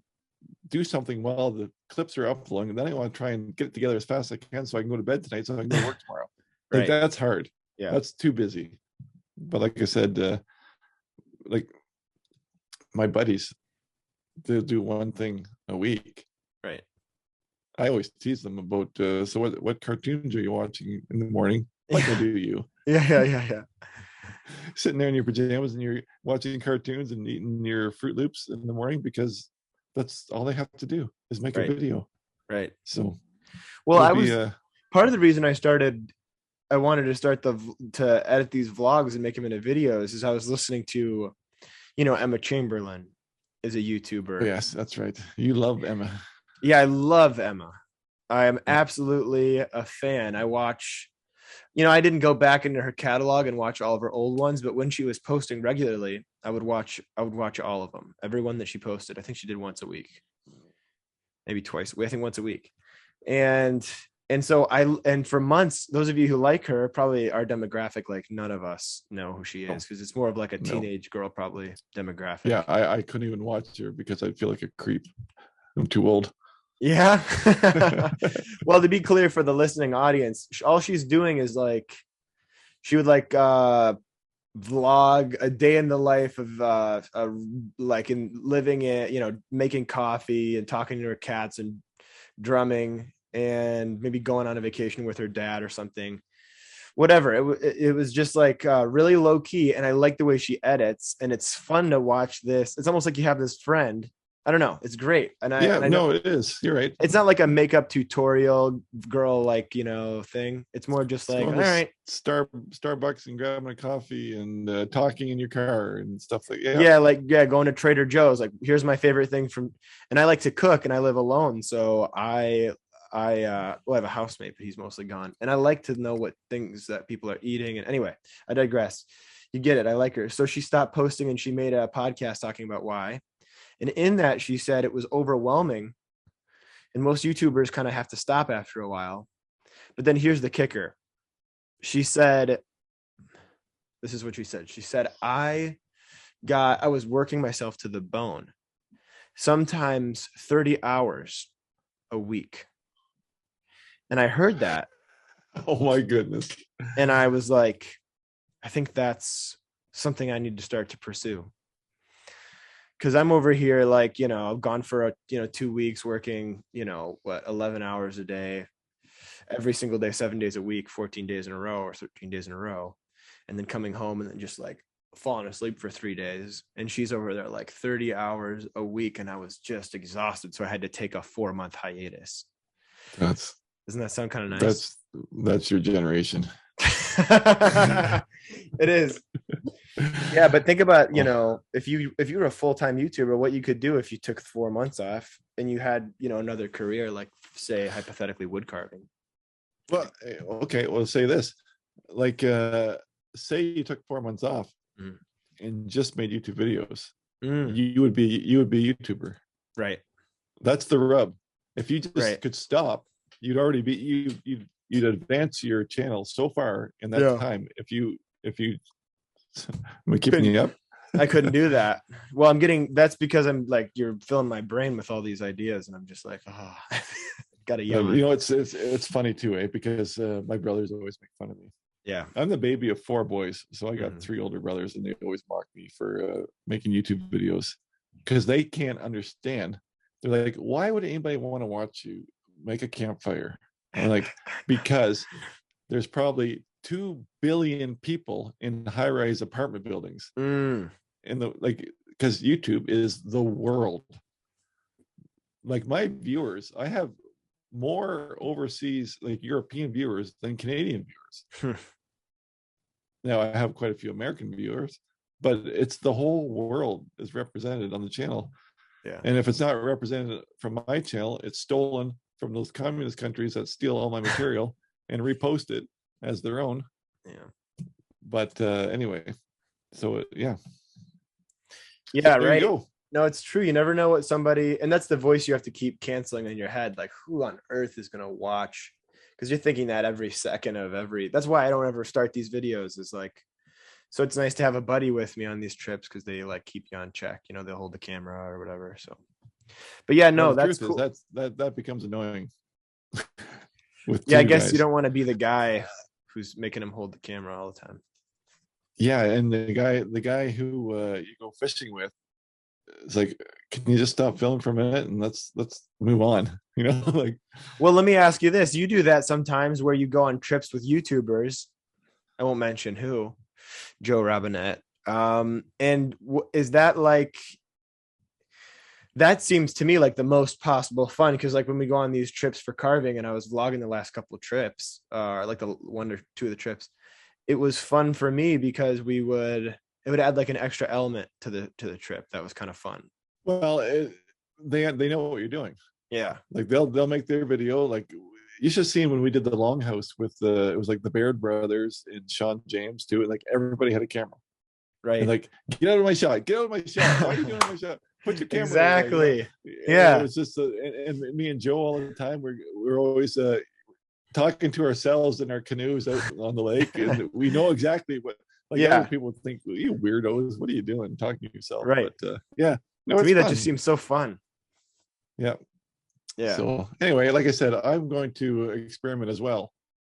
do something while the clips are uploading, and then I want to try and get it together as fast as I can so I can go to bed tonight so I can go to work tomorrow. Right. Like, that's hard. Yeah. That's too busy. But like I said, like, my buddies, they'll do one thing a week. Right. I always tease them about, so what cartoons are you watching in the morning? Like, I do you. Yeah. Sitting there in your pajamas and you're watching cartoons and eating your Fruit Loops in the morning, because that's all they have to do is make a video. Right. So, well, part of the reason I wanted to start to edit these vlogs and make them into videos is I was listening to, Emma Chamberlain is a YouTuber. Oh, yes, that's right. You love Emma. Yeah, I love Emma. I am absolutely a fan. I watch, I didn't go back into her catalog and watch all of her old ones, but when she was posting regularly, I would watch all of them. Every one that she posted. I think she did once a week, maybe twice. I think once a week. And And so and for months, those of you who like her, probably our demographic, like none of us know who she is, because it's more of like a teenage girl, probably demographic. Yeah, I couldn't even watch her because I feel like a creep. I'm too old. Yeah. Well, to be clear for the listening audience, all she's doing is like, she would like vlog a day in the life of like in living in, you know, making coffee and talking to her cats and drumming and maybe going on a vacation with her dad or something, whatever. It was just like really low key, and I like the way she edits, and it's fun to watch this. It's almost like you have this friend. I don't know, it's great. And I know it is, you're right. it's not like a makeup tutorial girl, like, you know, thing. It's more just like, all right, Starbucks and grabbing a coffee and talking in your car and stuff like that. Yeah, like, yeah, going to Trader Joe's, like, here's my favorite thing from, and I like to cook, and I live alone, so I well, I have a housemate, but he's mostly gone, and I like to know what things that people are eating. And anyway, I digress. You get it. I like her. So she stopped posting, and she made a podcast talking about why. And in that, she said it was overwhelming, and most YouTubers kind of have to stop after a while. But then here's the kicker. She said, this is what she said. She said, I was working myself to the bone, sometimes 30 hours a week. And I heard that. Oh my goodness. And I was like, I think that's something I need to start to pursue. Because I'm over here, like, you know, I've gone for 2 weeks working, 11 hours a day, every single day, 7 days a week, 14 days in a row or 13 days in a row. And then coming home and then just like falling asleep for 3 days. And she's over there like 30 hours a week. And I was just exhausted. So I had to take a 4-month hiatus. Doesn't that sound kind of nice? That's your generation. It is. Yeah, but think about, if you were a full-time YouTuber, what you could do if you took 4 months off and you had, another career, like, say, hypothetically, wood carving. Well, okay, well, say this. Like, say you took 4 months off and just made YouTube videos. You would be a YouTuber. Right. That's the rub. If you just could stop, you'd already be you'd advance your channel so far in that time. If you am I keeping you up? I couldn't do that. Well, that's because I'm like, you're filling my brain with all these ideas, and I'm just like, oh, gotta yawn. It's funny too, because my brothers always make fun of me. Yeah, I'm the baby of 4 boys, so I got 3 older brothers, and they always mock me for making YouTube videos because they can't understand. They're like, why would anybody want to watch you make a campfire? And like, because there's probably 2 billion people in high-rise apartment buildings. Because YouTube is the world. Like, my viewers, I have more overseas, like, European viewers than Canadian viewers. Now, I have quite a few American viewers, but it's the whole world is represented on the channel. Yeah. And if it's not represented from my channel, it's stolen from those communist countries that steal all my material and repost it as their own. Yeah. But anyway, so yeah. Yeah, so right. No, it's true. You never know what somebody, and that's the voice you have to keep canceling in your head. Like, who on earth is going to watch? Because you're thinking that every second of that's why I don't ever start these videos, is like, so it's nice to have a buddy with me on these trips, because they like keep you on check, they'll hold the camera or whatever. So, but yeah, no, that's cool. That becomes annoying. I guess you don't want to be the guy who's making him hold the camera all the time. Yeah, and the guy who you go fishing with, it's like, can you just stop filming for a minute and let's move on? Like. Well, let me ask you this: you do that sometimes, where you go on trips with YouTubers. I won't mention who, Joe Robinette. And is that like? That seems to me like the most possible fun, because like when we go on these trips for carving, and I was vlogging the last couple of trips, like the 1 or 2 of the trips, it was fun for me because it would add like an extra element to the trip. That was kind of fun. Well, they know what you're doing. Yeah, like they'll make their video. Like, you should have seen when we did the Longhouse with it was like the Baird brothers and Sean James too, and like everybody had a camera. Right. And like, get out of my shot. Get out of my shot. Why are you doing my shot? Put your camera. Exactly. Yeah. It's just and me and Joe all the time. We're always talking to ourselves in our canoes out on the lake, and we know exactly what. Like Yeah. other people think, well, you weirdos, what are you doing talking to yourself? Right. But yeah, no, To it's me, that fun. just seems so fun. Yeah. Yeah. So anyway, like I said, I'm going to experiment as well.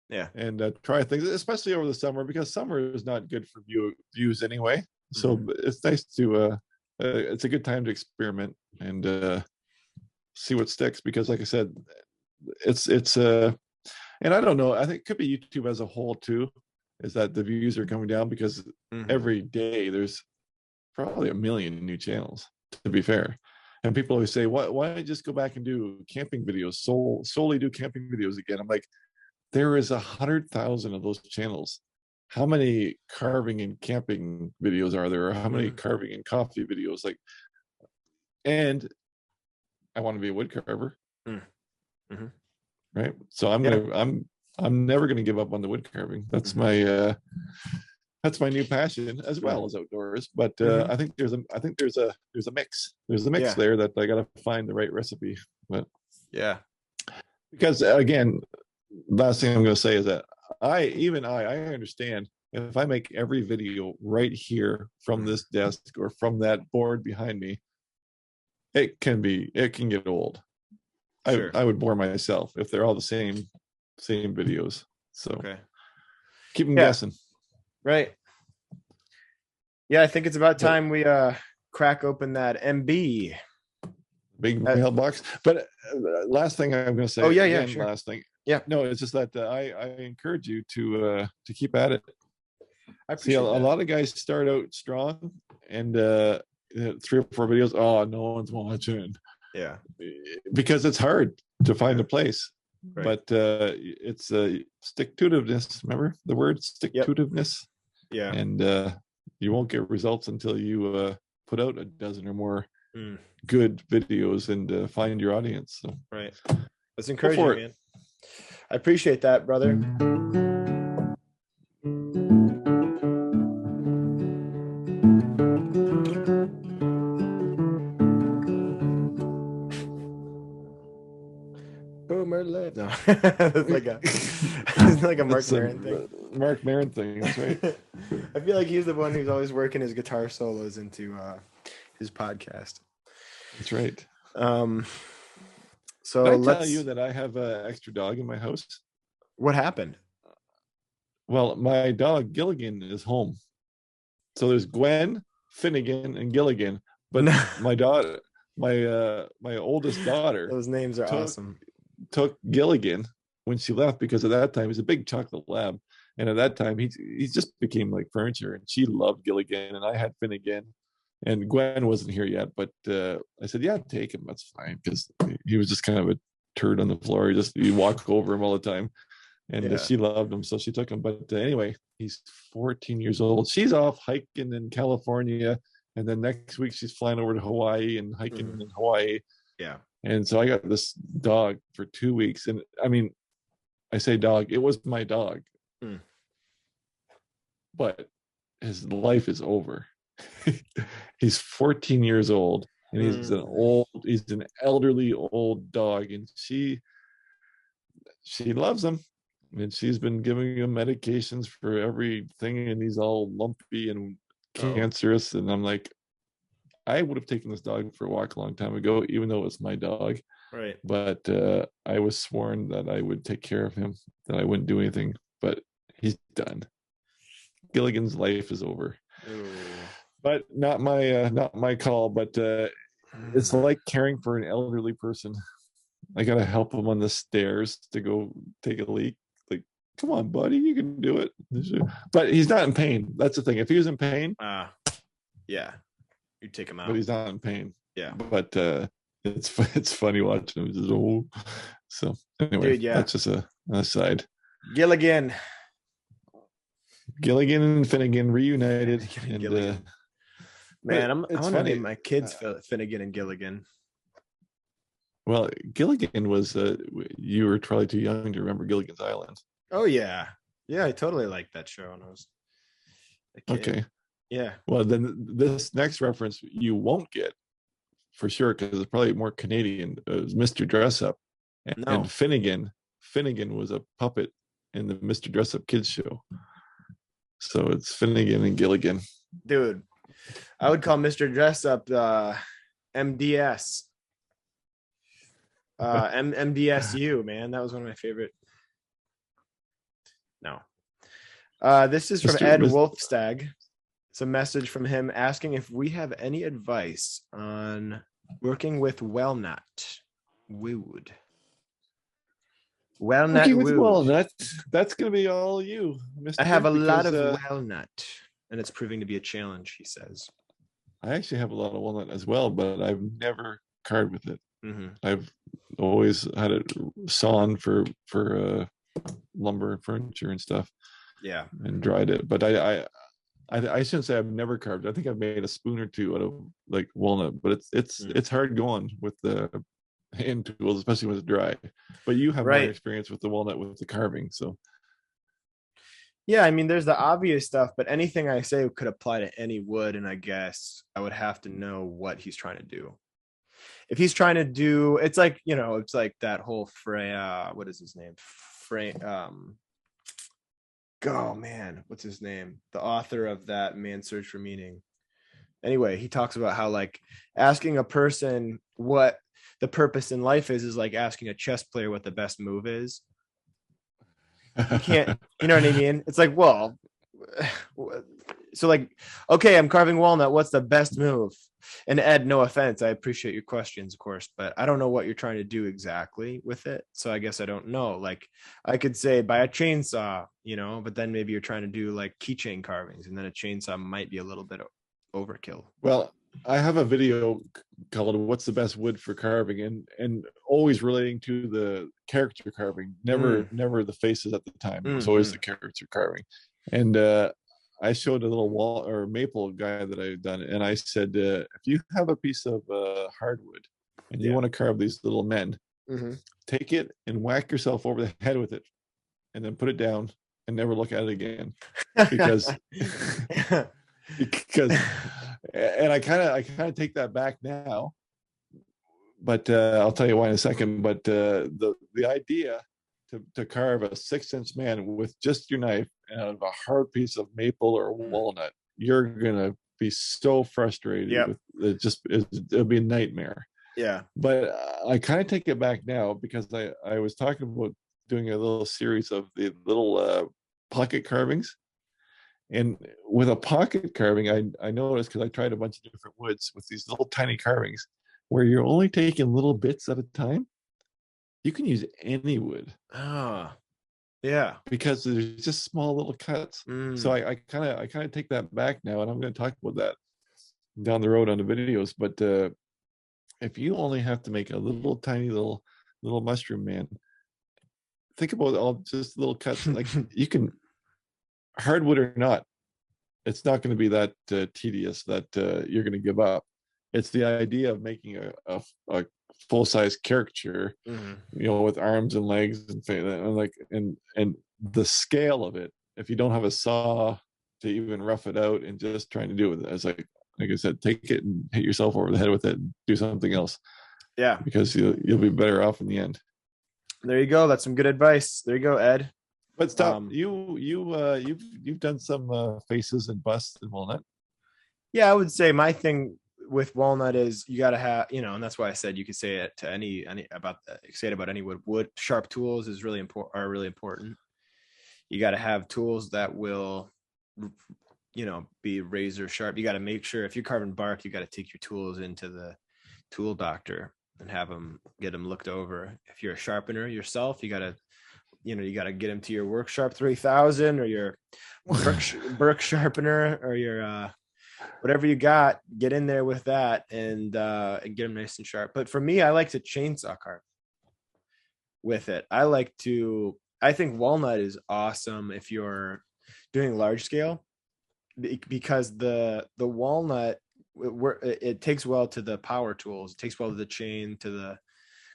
Yeah. And try things, especially over the summer, because summer is not good for views anyway. So it's nice to it's a good time to experiment and see what sticks. Because like I said, it's and I don't know, I think it could be YouTube as a whole too, is that the views are coming down because every day there's probably a million new channels, to be fair. And people always say, why don't you just go back and do camping videos, solely do camping videos again? I'm like, there is 100,000 of those channels. How many carving and camping videos are there? Or how many carving and coffee videos? Like, and I want to be a wood carver, right? So I'm never going to give up on the wood carving. That's my new passion, as well as outdoors. But I think there's a mix. There's a mix there that I got to find the right recipe. But yeah, because again, last thing I'm going to say is that I understand if I make every video right here from this desk or from that board behind me, it can get old. Sure. I would bore myself if they're all the same videos. So keep them guessing. Right. Yeah, I think it's about time we crack open that MB. Big mailbox. But last thing I'm going to say. Oh yeah, sure. Last thing. Yeah. No, it's just that I encourage you to keep at it. I see a lot of guys start out strong and 3 or 4 videos. Oh, no one's watching. Yeah. Because it's hard to find a place. Right. But it's stick-to-itiveness. Remember the word stick-to-itiveness? Yeah. And you won't get results until you put out a dozen or more good videos and find your audience. So. Right. That's encouraging, man. I appreciate that, brother. Boomer left. No, it's like a Mark Maron thing. Mark Maron thing. That's right. I feel like he's the one who's always working his guitar solos into his podcast. That's right. So Did I tell you that I have an extra dog in my house? What happened? Well, my dog Gilligan is home. So there's Gwen, Finnegan, and Gilligan. But my daughter, my oldest daughter, those names are awesome. Took Gilligan when she left because at that time he's a big chocolate lab, and at that time he just became like furniture. And she loved Gilligan, and I had Finnegan. And Gwen wasn't here yet, but I said, yeah, take him. That's fine. Because he was just kind of a turd on the floor. You walk over him all the time. And she loved him. So she took him. But anyway, he's 14 years old. She's off hiking in California. And then next week she's flying over to Hawaii and hiking in Hawaii. Yeah. And so I got this dog for 2 weeks. And I mean, I say dog, it was my dog. But his life is over. He's 14 years old and he's an elderly old dog, and she loves him, and she's been giving him medications for everything, and he's all lumpy and cancerous. And I'm like, I would have taken this dog for a walk a long time ago, even though it's my dog. Right. But I was sworn that I would take care of him, that I wouldn't do anything, but he's done. Gilligan's life is over. Ooh. But not my call. But it's like caring for an elderly person. I gotta help him on the stairs to go take a leak. Like, come on, buddy, you can do it. But he's not in pain. That's the thing. If he was in pain, yeah, you'd take him out. But he's not in pain. Yeah. But it's funny watching him. Just, so anyway, dude, that's just an aside. Gilligan and Finnegan reunited. And, man, I want to name my kids Finnegan and Gilligan. Well, Gilligan was you were probably too young to remember Gilligan's Island. Oh yeah, I totally liked that show when I was a kid. Okay. Yeah. Well, then this next reference you won't get for sure because it's probably more Canadian. It was Mr. Dress Up, and Finnegan Finnegan was a puppet in the Mr. Dress Up Kids show. So it's Finnegan and Gilligan. Dude, I would call Mr. Dress Up MDS. MDSU, man. That was one of my favorite. No. This is from Ed Wolfstag. It's a message from him asking if we have any advice on working with walnut wood. Walnut wood. Walnut. That's going to be all you, Mr. I have a lot of walnut, and it's proving to be a challenge, he says. I actually have a lot of walnut as well, but I've never carved with it. Mm-hmm. I've always had it sawn for lumber and furniture and stuff. Yeah, and dried it. But I shouldn't say I've never carved. I think I've made a spoon or two out of like walnut, but it's hard going with the hand tools, especially when it's dry. But you have more experience with the walnut with the carving, so. Yeah, I mean, there's the obvious stuff, but anything I say could apply to any wood, and I guess I would have to know what he's trying to do. If he's trying to do, it's like, it's like that whole Freya, what is his name? Oh man, what's his name? The author of that Man's Search for Meaning. Anyway, he talks about how like asking a person what the purpose in life is like asking a chess player what the best move is. You can't, you know what I mean? It's like, well, so like, okay, I'm carving walnut. What's the best move? And Ed, no offense, I appreciate your questions, of course, but I don't know what you're trying to do exactly with it. So I guess I don't know. Like I could say buy a chainsaw, but then maybe you're trying to do like keychain carvings, and then a chainsaw might be a little bit overkill. Well, I have a video called "What's the Best Wood for Carving," and always relating to the character carving. Never the faces at the time. It's always the character carving, and I showed a little wall or maple guy that I've done, and I said, if you have a piece of hardwood and you want to carve these little men, take it and whack yourself over the head with it, and then put it down and never look at it again, because and I kind of take that back now, but I'll tell you why in a second. But the idea to carve a 6-inch man with just your knife out of a hard piece of maple or walnut, you're gonna be so frustrated. It'll be a nightmare. Yeah. But I kind of take it back now, because I was talking about doing a little series of the little pocket carvings. And with a pocket carving, I noticed, because I tried a bunch of different woods with these little tiny carvings, where you're only taking little bits at a time. You can use any wood. Oh, yeah. Because there's just small little cuts. So I kind of take that back now, and I'm going to talk about that down the road on the videos. But if you only have to make a little tiny little mushroom man, think about all just little cuts. Like you can, hardwood or not, it's not going to be that tedious that you're going to give up. It's the idea of making a full-size caricature, with arms and legs and the scale of it. If you don't have a saw to even rough it out and just trying to do it, as like I said, take it and hit yourself over the head with it and do something else. Yeah, because you'll be better off in the end. There you go. That's some good advice. There you go, Ed. But stop. You've done some faces and busts in walnut. Yeah, I would say my thing with walnut is you got to have, and that's why I said you could say it to any about say it about any wood. Wood sharp tools is really important. You got to have tools that will, be razor sharp. You got to make sure if you're carving bark, you got to take your tools into the tool doctor and get them looked over. If you're a sharpener yourself, you got to get them to your Work Sharp 3000 or your Burke sharpener or your whatever you got. Get in there with that and get them nice and sharp. But for me, I like to chainsaw carve with it. I think walnut is awesome if you're doing large scale, because the walnut, it takes well to the power tools. It takes well to the chain, to the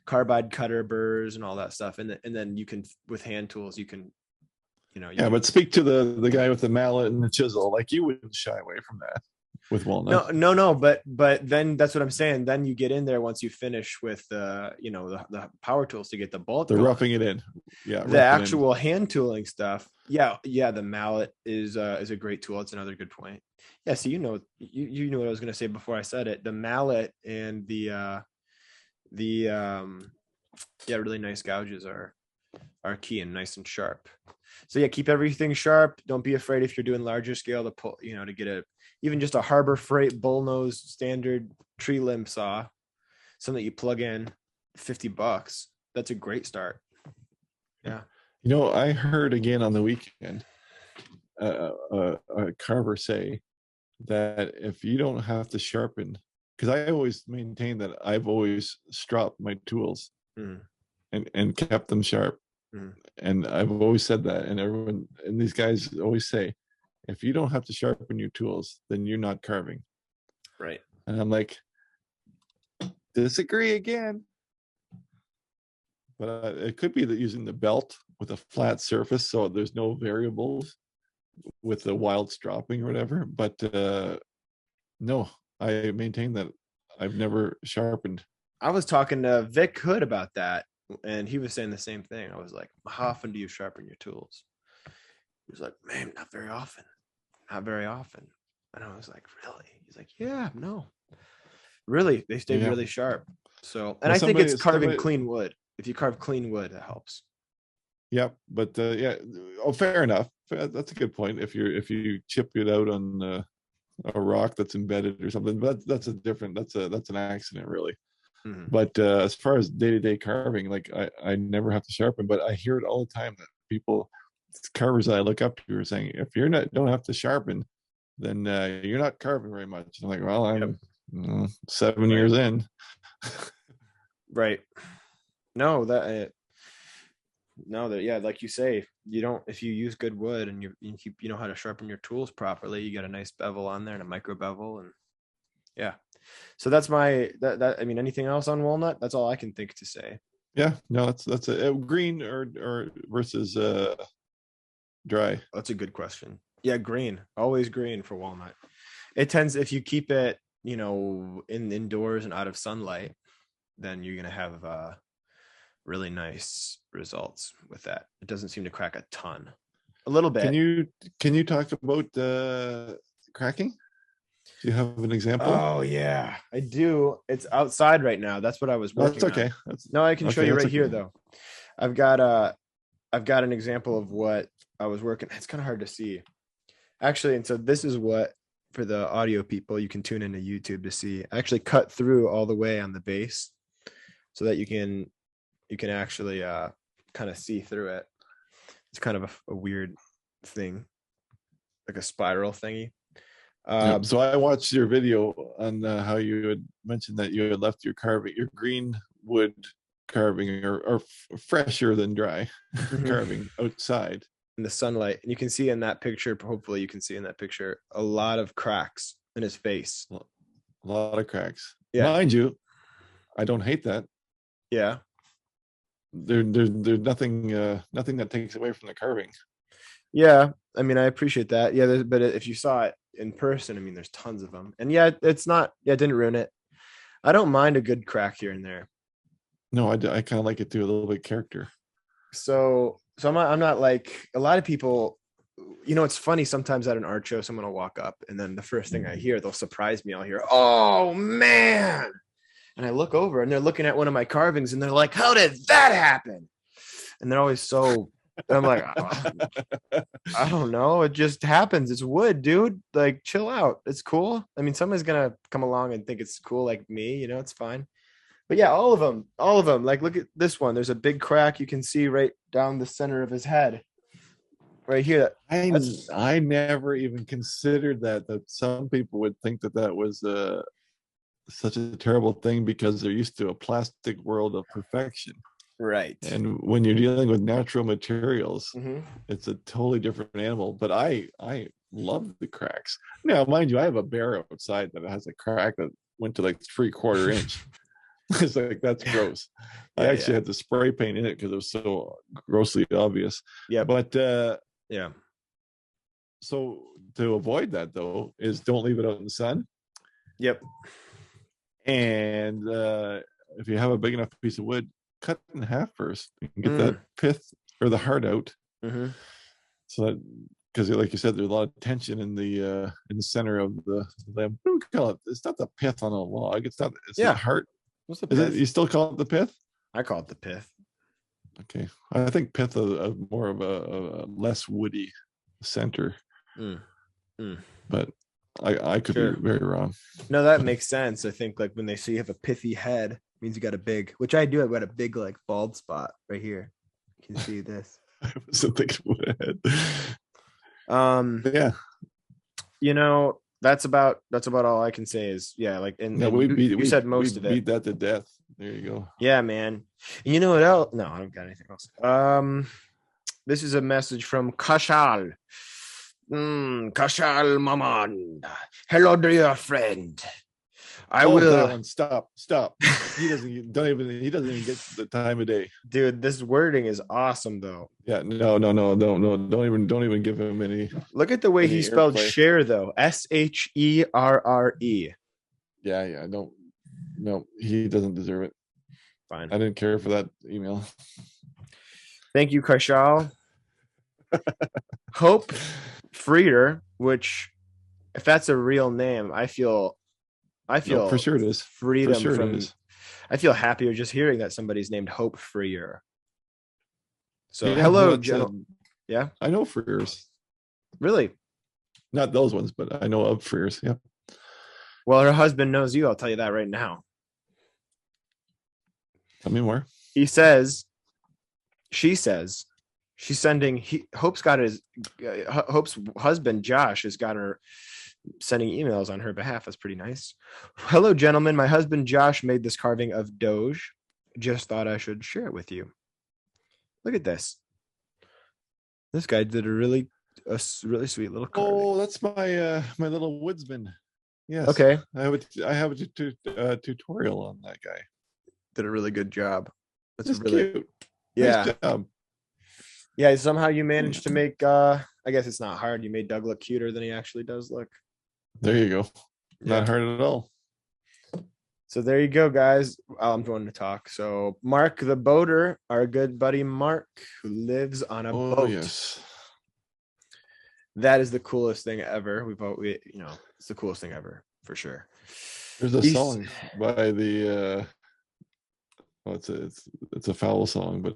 carbide cutter burrs and all that stuff. And then you can, with hand tools, you can, but speak to the guy with the mallet and the chisel. Like, you wouldn't shy away from that. with walnut. No, but then that's what I'm saying. Then you get in there once you finish with the power tools to get the bolt The going. roughing it in. Yeah. The actual hand tooling stuff. Yeah, the mallet is a great tool. It's another good point. Yeah, so you know what I was gonna say before I said it. The mallet and the really nice gouges are key and nice and sharp. So yeah, keep everything sharp. Don't be afraid if you're doing larger scale to pull, to get even just a Harbor Freight bullnose standard tree limb saw, something that you plug in, $50. That's a great start. Yeah. I heard again on the weekend a carver say that if you don't have to sharpen, because I always maintain that I've always stropped my tools and kept them sharp. And I've always said that, and these guys always say, if you don't have to sharpen your tools, then you're not carving. Right. And I'm like, disagree again. But it could be that using the belt with a flat surface, so there's no variables with the wild stropping or whatever. But no, I maintain that I've never sharpened. I was talking to Vic Hood about that, and he was saying the same thing. I was like, how often do you sharpen your tools? He was like, man, not very often. Not very often. And I was like, really? He's like, yeah, no. Really, they stay really sharp. So, and I think it's carving clean wood. If you carve clean wood, that helps. Yeah, but fair enough. That's a good point. If you chip it out on a rock that's embedded or something, but that's an accident really. But as far as day-to-day carving, like I never have to sharpen, but I hear it all the time that people, carvers that I look up to, are saying, if you're don't have to sharpen, then you're not carving very much. I'm like, well, I'm 7 years in. Right. Like you say, you don't, if you use good wood and you know how to sharpen your tools properly, you got a nice bevel on there and a micro bevel, and so that's I mean, anything else on walnut? That's all I can think to say. Yeah, no, that's a green or versus dry. That's a good question. Yeah, green, always green for walnut. It tends, if you keep it, indoors and out of sunlight, then you're gonna have really nice results with that. It doesn't seem to crack a ton. A little bit. Can you talk about cracking? Do you have an example? Oh yeah, I do. It's outside right now. That's what I was working on. That's okay. No, I can show you right here though. I've got an example of what I was working. It's kind of hard to see. Actually, and so this is what, for the audio people, you can tune into YouTube to see. I actually cut through all the way on the base so that you can actually kind of see through it. It's kind of a weird thing, like a spiral thingy. So I watched your video on how you had mentioned that you had left your green wood carving or fresher than dry carving outside in the sunlight, and you can see in that picture, hopefully you can see in that picture, a lot of cracks in his face. A lot of cracks. Yeah. Mind you, I don't hate that. Yeah. There's nothing that takes away from the carving. Yeah, I mean, I appreciate that. Yeah, but if you saw it in person, I mean, there's tons of them, and it didn't ruin it. I don't mind a good crack here and there. No, I kind of like it too, a little bit of character. So I'm not like a lot of people. It's funny, sometimes at an art show, someone will walk up, and then the first thing I hear, they'll surprise me. I'll hear, "Oh man," and I look over, and they're looking at one of my carvings, and they're like, "How did that happen?" And they're always so. And I'm like, oh, I don't know. It just happens. It's wood, dude. Like, chill out. It's cool. I mean, somebody's gonna come along and think it's cool, like me. It's fine. But yeah, all of them. Like, look at this one. There's a big crack you can see right down the center of his head, right here. I never even considered that some people would think that was such a terrible thing because they're used to a plastic world of perfection. Right. And when you're dealing with natural materials, it's a totally different animal. But I love the cracks. Now, mind you, I have a bear outside that has a crack that went to like 3/4 inch. It's like, that's gross. I actually had to spray paint in it because it was so grossly obvious. Yeah. But yeah. So to avoid that though is don't leave it out in the sun. Yep. And if you have a big enough piece of wood, cut it in half first and get that pith or the heart out. Mm-hmm. So that, because like you said, there's a lot of tension in the center of the limb. What do we call it? It's not the pith on a log. It's not. It's the heart. What's the Is pith? it? You still call it the pith? I call it the pith. Okay, I think pith is more of a less woody center. But I could be very wrong. No, that makes sense. I think like when they say you have a pithy head, it means you got a big, which I do. I've got a big like bald spot right here. You can see this. I wasn't thinking about a head. Yeah. You know, that's about all I can say is like we said most of it. Beat that to death. There you go. Yeah, man. And you know what else? No, I don't got anything else. This is a message from Kashal. Kashal Maman. Hello, dear friend. I will. That one. Stop. He doesn't even get the time of day. Dude, this wording is awesome though. Yeah, no. Don't even give him any. Look at the way he spelled share though. SHERRE. Yeah. No, he doesn't deserve it. Fine. I didn't care for that email. Thank you, Kashal. Hope Frieder, which if that's a real name, I feel for sure it is. Freedom from. I feel happier just hearing that somebody's named Hope Freer. So hello, gentlemen. Yeah, I know Freers. Really? Not those ones, but I know of Freers. Yeah. Well, her husband knows you. I'll tell you that right now. Tell me more. She says, she's sending. Hope's husband Josh has got her sending emails on her behalf. That's pretty nice. Hello, gentlemen. My husband Josh made this carving of Doge. Just thought I should share it with you. Look at this. This guy did a really sweet little carving. Oh, that's my little woodsman. Yes. Okay. I have a tutorial on that guy. Did a really good job. That's really cute. Yeah. Nice job. Yeah. Somehow you managed to make. I guess it's not hard. You made Doug look cuter than he actually does look. There you go. Not hard at all. So there you go, guys. I'm going to talk. So Mark the boater, our good buddy Mark, who lives on a boat. Yes. That is the coolest thing ever. It's the coolest thing ever for sure. There's a song by the it's a foul song, but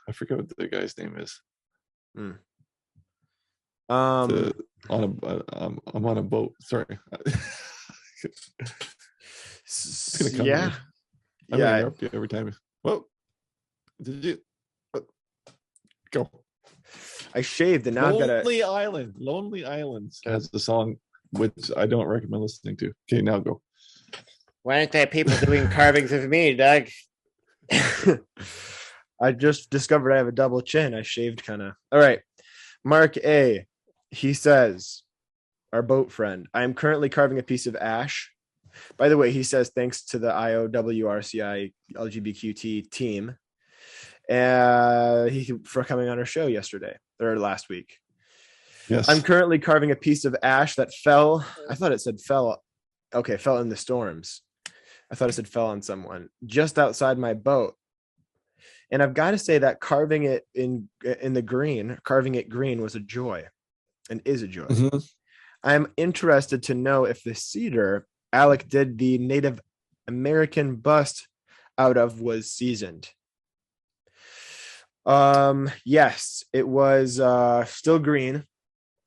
I forget what the guy's name is. I'm on a boat. Sorry. It's gonna come. Yeah. I'm gonna interrupt you every time. Well, did you go? I shaved and now Lonely Islands has the song which I don't recommend listening to. Okay, now go. Why aren't there people doing carvings of me, Doug? I just discovered I have a double chin. I shaved kind of. All right. Mark A. He says, our boat friend, I am currently carving a piece of ash. By the way, he says thanks to the IOWRCI LGBTQ team for coming on our show yesterday or last week. Yes. I'm currently carving a piece of ash that fell. I thought it said fell. Okay, fell in the storms. I thought it said fell on someone just outside my boat. And I've got to say that carving it in the green, carving it green was a joy and is a joy. Mm-hmm. I'm interested to know if the cedar Alec did the Native American bust out of was seasoned. Yes, it was still green.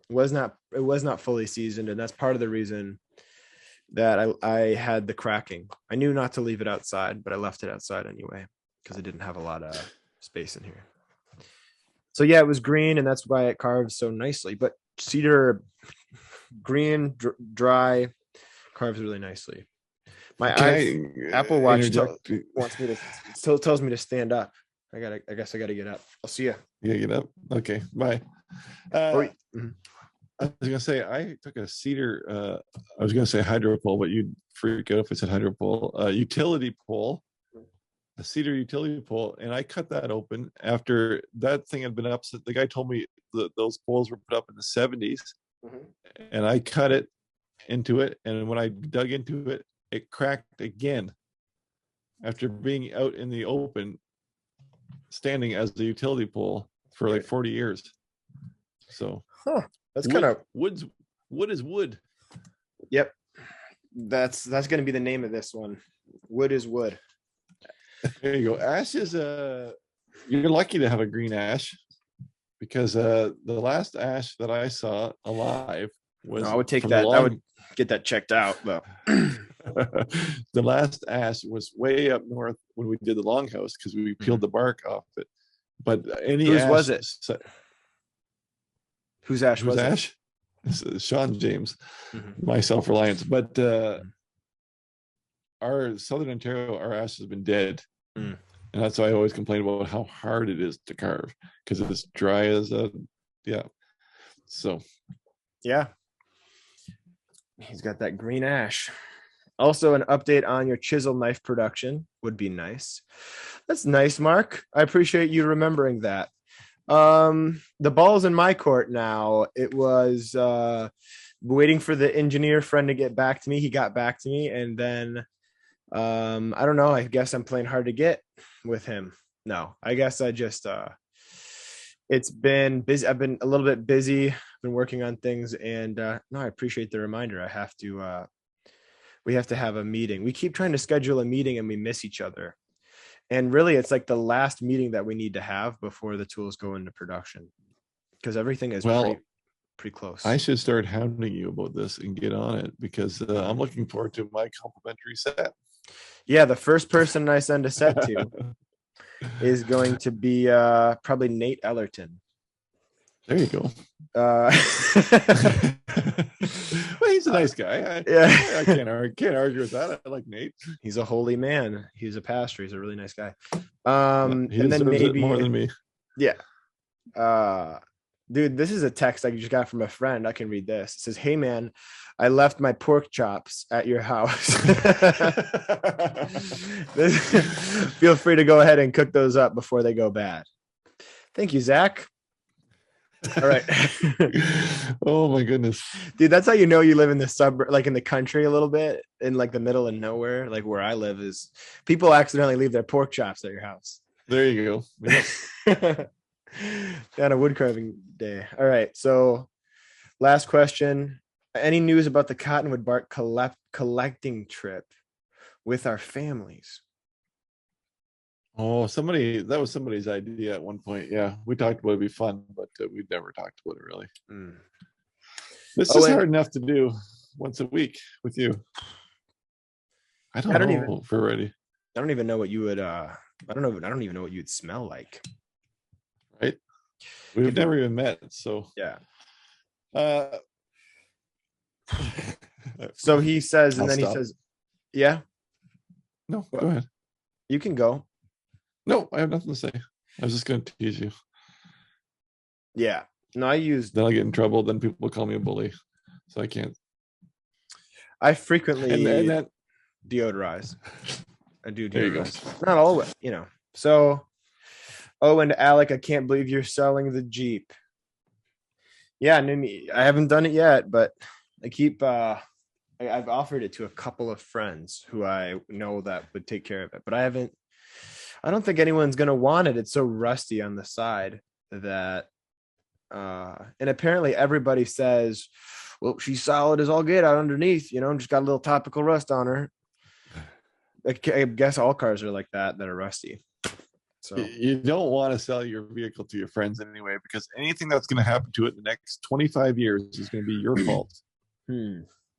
It was not fully seasoned, and that's part of the reason that I had the cracking. I knew not to leave it outside, but I left it outside anyway because it didn't have a lot of space in here. So yeah, it was green, and that's why it carves so nicely. But cedar, green, dry, carves really nicely. My Apple Watch wants me to tells me to stand up. I guess I gotta get up. I'll see you. Yeah, get up. Okay, bye. I was gonna say I took a cedar. I was gonna say hydro pole, but you'd freak out if I said hydro pole. Utility pole, a cedar utility pole, and I cut that open after that thing had been up. The guy told me that those poles were put up in the 70s, and I cut it into it. And when I dug into it, it cracked again after being out in the open, standing as the utility pole for like 40 years. So that's kind of wood is wood. Yep. That's going to be the name of this one. Wood is wood. There you go. Ash is you're lucky to have a green ash, because the last ash that I saw alive was I would take that. I would get that checked out though. The last ash was way up north when we did the longhouse, because we peeled the bark off it. But whose was it? Whose ash was it? This is Sean James, my self-reliance. But our Southern Ontario, our ash has been dead. And that's why I always complain about how hard it is to carve, because it's dry as a, So. Yeah. He's got that green ash. Also, an update on your chisel knife production would be nice. That's nice, Mark. I appreciate you remembering that. The ball's in my court now. It was waiting for the engineer friend to get back to me. He got back to me, and then I don't know. I guess I'm playing hard to get with him. No, I guess I just it's been busy. I've been a little bit busy, been working on things, and no, I appreciate the reminder. I have to we have to have a meeting. We keep trying to schedule a meeting and we miss each other. And really, it's like the last meeting that we need to have before the tools go into production, because everything is pretty close. I should start hounding you about this and get on it, because I'm looking forward to my complimentary set. Yeah, the first person I send a set to is going to be probably Nate Ellerton. There you go. Well, he's a nice guy. I can't argue with that. I like Nate. He's a holy man. He's a pastor. He's a really nice guy. He and then maybe more than me. Yeah. Dude, this is a text I just got from a friend. I can read this. It says, "Hey man, I left my pork chops at your house. Feel free to go ahead and cook those up before they go bad." Thank you, Zach. All right. Oh my goodness, dude, that's how you know you live in the suburb, like in the country a little bit, in like the middle of nowhere. Like where I live is people accidentally leave their pork chops at your house. There you go. Yep. On a wood carving day. All right, so last question. Any news about the cottonwood bark collecting trip with our families? Oh, that was somebody's idea at one point. Yeah, we talked about it'd be fun, but we never talked about it really. This is hard enough to do once a week with you. I don't know if we're ready. I don't even know what you would I don't even know what you'd smell like. Right? We've never even met, so yeah. So he says, and then he says, yeah. No, go ahead. You can go. No, I have nothing to say. I was just going to tease you. Yeah. No, then I'll get in trouble. Then people call me a bully, so I can't. I frequently deodorize. I do deodorize. There you go. Not always, So, and Alec, I can't believe you're selling the Jeep. Yeah, I haven't done it yet, but I keep. I've offered it to a couple of friends who I know that would take care of it, but I haven't. I don't think anyone's gonna want it. It's so rusty on the side that, and apparently everybody says, "Well, she's solid as all get out underneath." Just got a little topical rust on her. I guess all cars are like that are rusty. So you don't want to sell your vehicle to your friends anyway, because anything that's going to happen to it in the next 25 years is going to be your fault.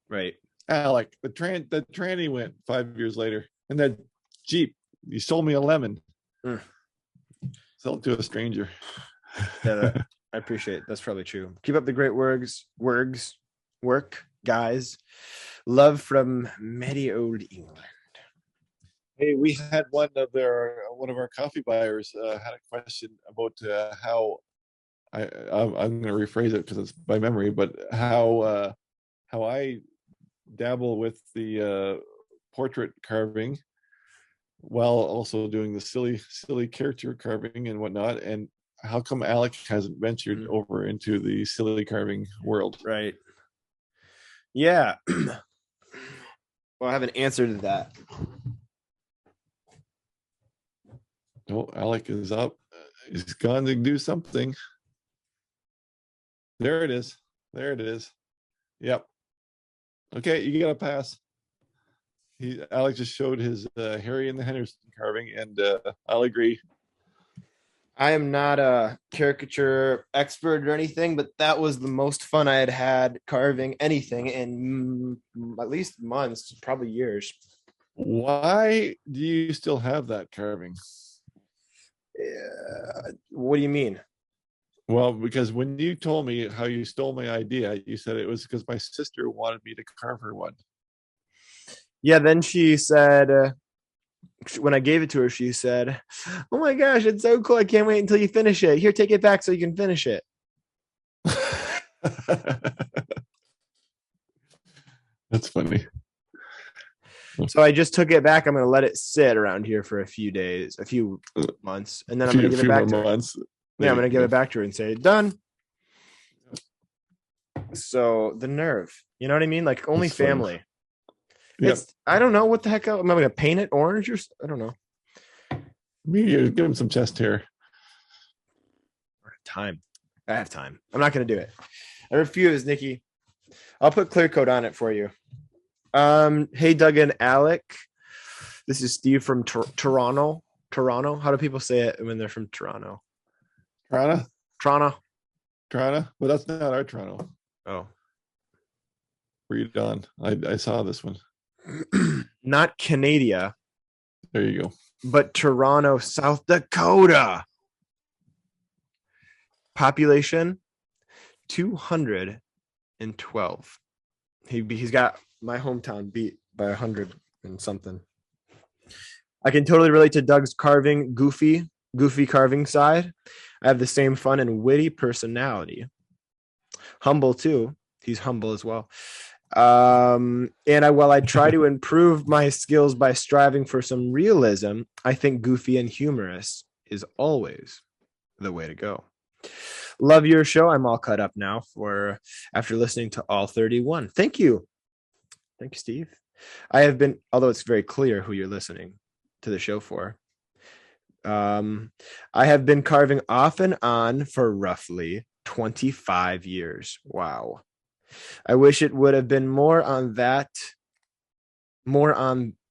Right. Alec, the tranny went 5 years later, and that Jeep, you sold me a lemon. Sell it to a stranger. Yeah, I appreciate it. That's probably true. Keep up the great work, guys. Love from merry old England. Hey, we had one of our coffee buyers had a question about how I'm going to rephrase it because it's by memory, but how I dabble with the portrait carving while also doing the silly caricature carving and whatnot. And how come Alec hasn't ventured over into the silly carving world? Right. Yeah. Well, I have an answer to that. Oh, Alec is up. He's gone to do something. There it is. There it is. Yep. Okay, you got to pass. Alex just showed his Harry and the Henderson carving, and I'll agree. I am not a caricature expert or anything, but that was the most fun I had carving anything in at least months, probably years. Why do you still have that carving? What do you mean? Well, because when you told me how you stole my idea, you said it was because my sister wanted me to carve her one. Yeah, then she said, when I gave it to her, she said, "Oh my gosh, it's so cool. I can't wait until you finish it. Here, take it back so you can finish it." That's funny. So I just took it back. I'm going to let it sit around here for a few days, a few months, and then I'm going to give it back to her. Yeah, I'm going to give it back to her and say, "Done." So the nerve, you know what I mean? Like only family. Yep. I don't know what the heck. Am I going to paint it orange or I don't know. Maybe give him some chest hair. Time. I have time. I'm not going to do it. I refuse, Nikki. I'll put clear coat on it for you. Hey, Doug and Alec. This is Steve from Toronto. Toronto. How do people say it when they're from Toronto? Toronto. But that's not our Toronto. Oh. Read on. I saw this one. Not Canada. There you go. But Toronto, South Dakota. Population 212. He's got my hometown beat by 100 and something. I can totally relate to Doug's carving, goofy carving side. I have the same fun and witty personality. Humble too. He's humble as well. While I try to improve my skills by striving for some realism, I think goofy and humorous is always the way to go. Love your show. I'm all caught up now after listening to all 31. Thank you, Steve. I have been, although it's very clear who you're listening to the show for. I have been carving off and on for roughly 25 years. Wow. I wish it would have been more on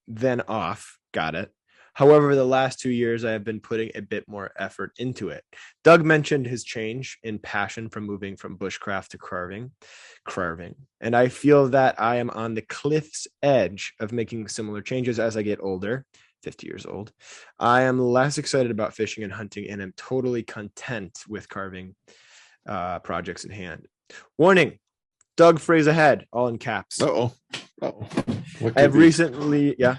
than off. Got it. However, the last 2 years, I have been putting a bit more effort into it. Doug mentioned his change in passion from moving from bushcraft to carving. And I feel that I am on the cliff's edge of making similar changes as I get older, 50 years old. I am less excited about fishing and hunting and am totally content with carving projects in hand. Warning. Doug phrase ahead, all in caps. I have recently, yeah.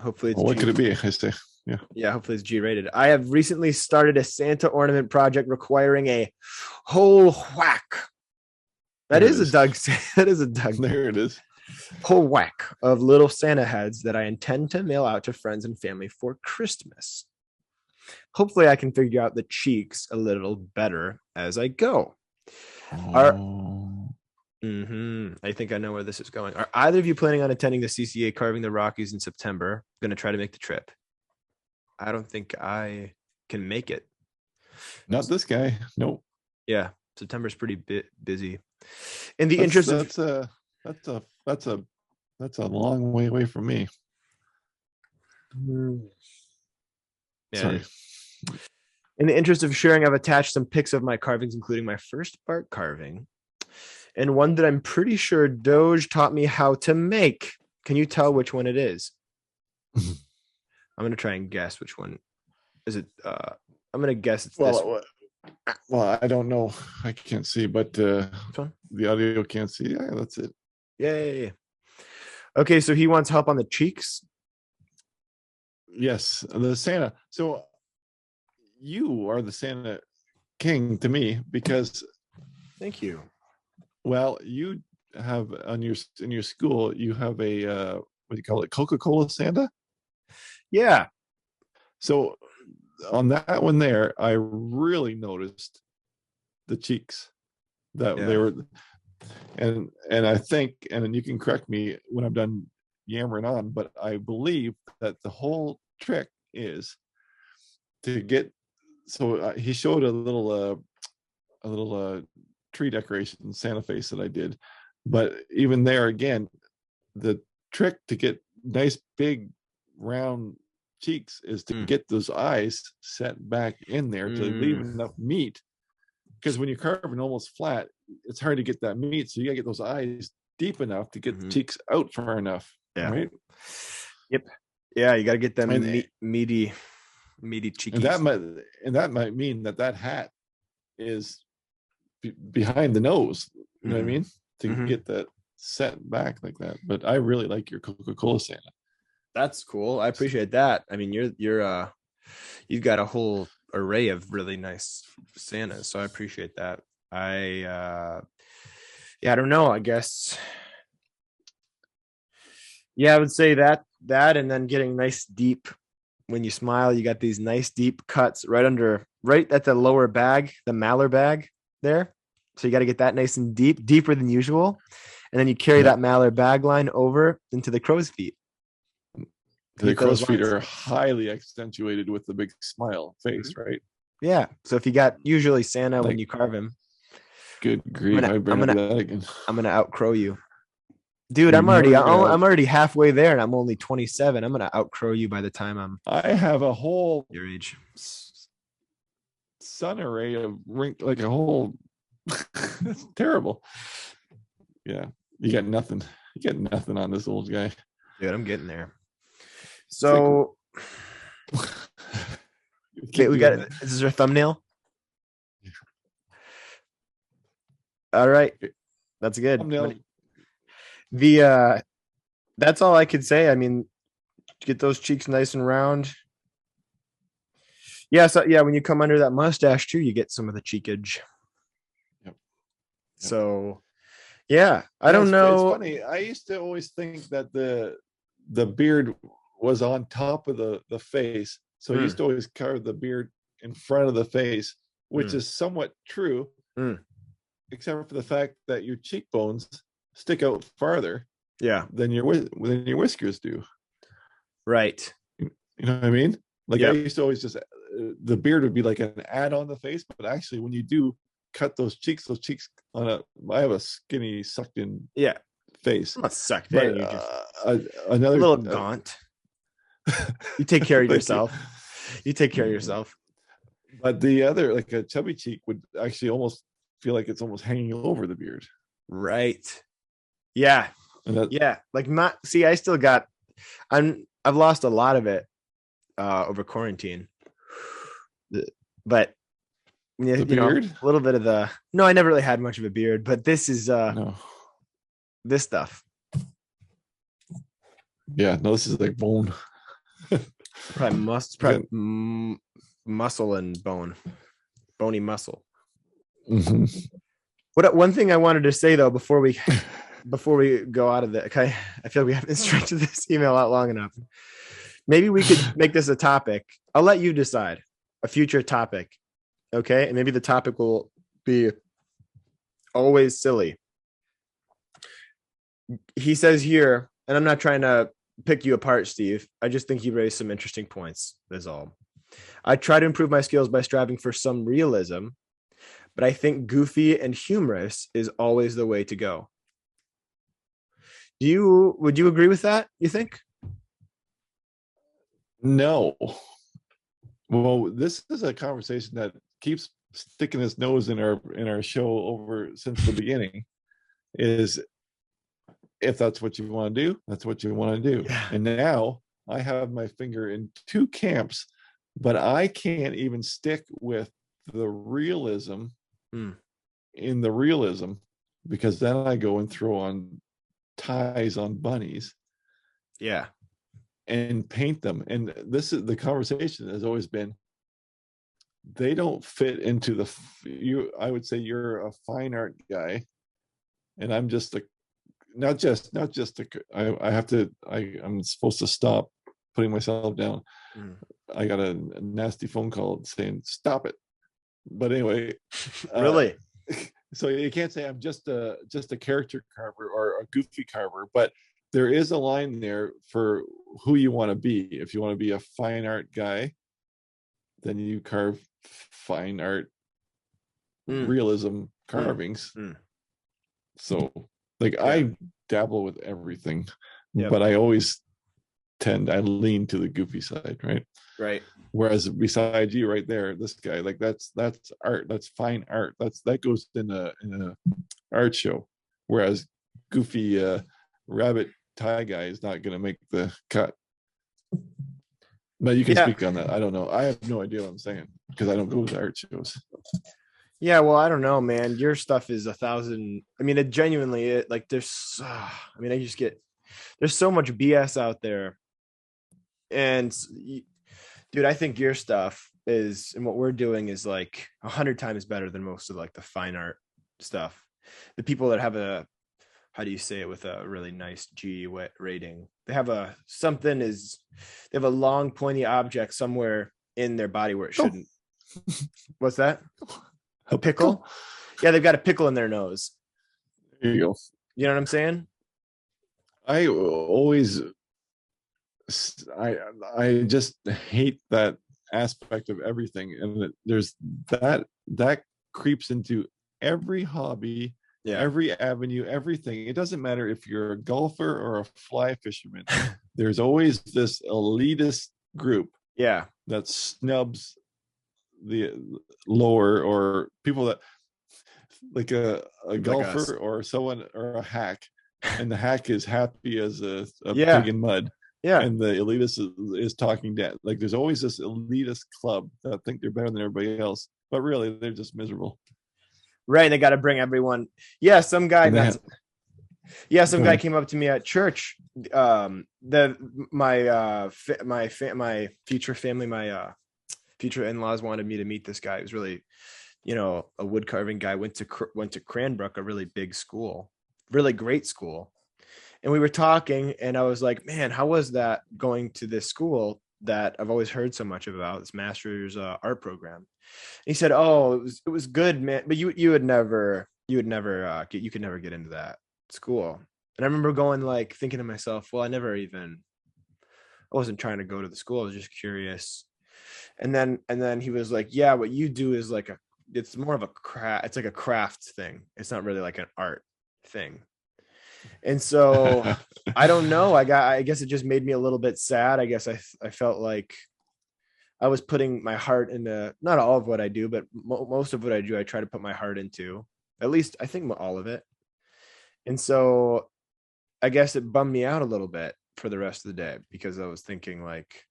Hopefully it's what could it be? I say, yeah. Yeah, hopefully it's G-rated. I have recently started a Santa ornament project requiring a whole whack. That is a Doug. There it is. Whole whack of little Santa heads that I intend to mail out to friends and family for Christmas. Hopefully I can figure out the cheeks a little better as I go. I think I know where this is going. Are either of you planning on attending the CCA Carving the Rockies in September? Going to try to make the trip. I don't think I can make it. Not this guy. Nope. Yeah, September's pretty busy. In the interest of that's a long way away from me. Yeah. Sorry. In the interest of sharing, I've attached some pics of my carvings, including my first bark carving and one that I'm pretty sure Doge taught me how to make. Can you tell which one it is? I'm going to try and guess which one. Is it? I'm going to guess it's this one. Well, I don't know. I can't see, but the audio can't see. Yeah, that's it. Yeah. Okay, so he wants help on the cheeks. Yes, the Santa. So you are the Santa King to me because. Thank you. Well, you have in your school you have a what do you call it? Coca-Cola Santa. Yeah. So on that one there, I really noticed the cheeks that they were, and I think, and you can correct me when I'm done yammering on, but I believe that the whole trick is to get. So he showed a little tree decoration Santa face that I did, but even there again, the trick to get nice big round cheeks is to get those eyes set back in there to leave enough meat, because when you're carving almost flat, it's hard to get that meat, so you gotta get those eyes deep enough to get the cheeks out far enough. Right. Yep. Yeah, you got to get them meaty cheekies. And that might mean that hat is behind the nose. You know what I mean? To get that set back like that. But I really like your Coca-Cola Santa. That's cool. I appreciate that. I mean, you've got a whole array of really nice Santas, so I appreciate that. I don't know. I guess. Yeah, I would say that, and then getting nice deep. When you smile, you got these nice deep cuts right at the lower bag, the malar bag there. So you got to get that nice and deep, deeper than usual. And then you carry that malar bag line over into the crow's feet. The crow's feet are highly accentuated with the big smile face, right? Yeah. So if you got usually Santa when you carve him. Good grief. I'm gonna outcrow you. Dude, I'm already halfway there, and I'm only 27. I'm gonna outcrow you by the time I have a whole your age. Sun array of like a whole. That's terrible. Yeah, you got nothing. You got nothing on this old guy. Dude, I'm getting there. So, okay, we got it. This is our thumbnail. All right, that's good. Thumbnail. That's all I could say. I mean, get those cheeks nice and round. Yeah, so when you come under that mustache too, you get some of the cheekage. Yep. So, yeah, I don't know. It's funny. I used to always think that the beard was on top of the face, so I used to always carve the beard in front of the face, which is somewhat true, except for the fact that your cheekbones stick out farther than your whiskers do. Right. You know what I mean? Like I used to always just the beard would be like an add on the face, but actually when you do cut those cheeks I have a skinny sucked in face. I'm not sucked in. You just another little gaunt. You take care of yourself. You take care of yourself. But the other, like a chubby cheek, would actually almost feel like it's almost hanging over the beard. Right. Yeah. Like I still got. I've lost a lot of it over quarantine. But the beard? A little bit of the. No, I never really had much of a beard, but this is this stuff. Yeah, no, this is like bone. Probably muscle and bone, bony muscle. One thing I wanted to say though before we go out of the, okay, I feel we haven't stretched this email out long enough. Maybe we could make this a topic. I'll let you decide a future topic, okay? And maybe the topic will be always silly. He says here, and I'm not trying to pick you apart, Steve. I just think you raised some interesting points. That's all. I try to improve my skills by striving for some realism, but I think goofy and humorous is always the way to go. Would you agree with that, you think? No. Well, this is a conversation that keeps sticking its nose in our show over since the beginning. Is if that's what you want to do, that's what you want to do. Yeah. And now I have my finger in two camps, but I can't even stick with the realism in the realism, because then I go and throw on ties on bunnies. Yeah. And paint them. And this is the conversation has always been, they don't fit into I would say you're a fine art guy, and I'm just I'm supposed to stop putting myself down. I got a nasty phone call saying stop it. But anyway, Really? So you can't say I'm just a character carver or a goofy carver, but there is a line there for who you want to be. If you want to be a fine art guy, then you carve fine art realism carvings. So like I dabble with everything, but I always I lean to the goofy side, right. Whereas beside you right there, this guy, like that's art, that's fine art, that goes in a art show, whereas goofy rabbit tie guy is not going to make the cut. But you can speak on that. I don't know, I have no idea what I'm saying because I don't go to art shows. Yeah, well, I don't know, man. Your stuff is 1,000. I mean, it genuinely, like, there's, I mean, there's so much BS out there. And, dude, I think your stuff is, and what we're doing is like 100 times better than most of like the fine art stuff. The people that have how do you say it with a really nice G rating? They have they have a long, pointy object somewhere in their body where it shouldn't. What's that? A pickle? Yeah, they've got a pickle in their nose. There you go. You know what I'm saying? I just hate that aspect of everything, and there's that creeps into every hobby, every avenue, everything. It doesn't matter if you're a golfer or a fly fisherman. There's always this elitist group that snubs the lower, or people that like a golfer or someone or a hack, and the hack is happy as a pig in mud, and the elitist is talking down. Like there's always this elitist club that think they're better than everybody else, but really they're just miserable, right? They got to bring everyone. Some guy guy came up to me at church. My future family, my future in-laws wanted me to meet this guy. He was really, a wood carving guy, went to Cranbrook, a really big school, really great school. And we were talking, and I was like, man, how was that going to this school that I've always heard so much about, this master's art program? And he said, oh, it was good, man, but you could never get into that school. And I remember going, like, thinking to myself, well, I wasn't trying to go to the school. I was just curious. And then he was like, yeah, what you do is like it's more of a craft. It's like a craft thing. It's not really like an art thing. And so I don't know. I guess it just made me a little bit sad. I guess I felt like I was putting my heart into, not all of what I do, but most of what I do, I try to put my heart into, at least I think all of it. And so I guess it bummed me out a little bit for the rest of the day, because I was thinking, like,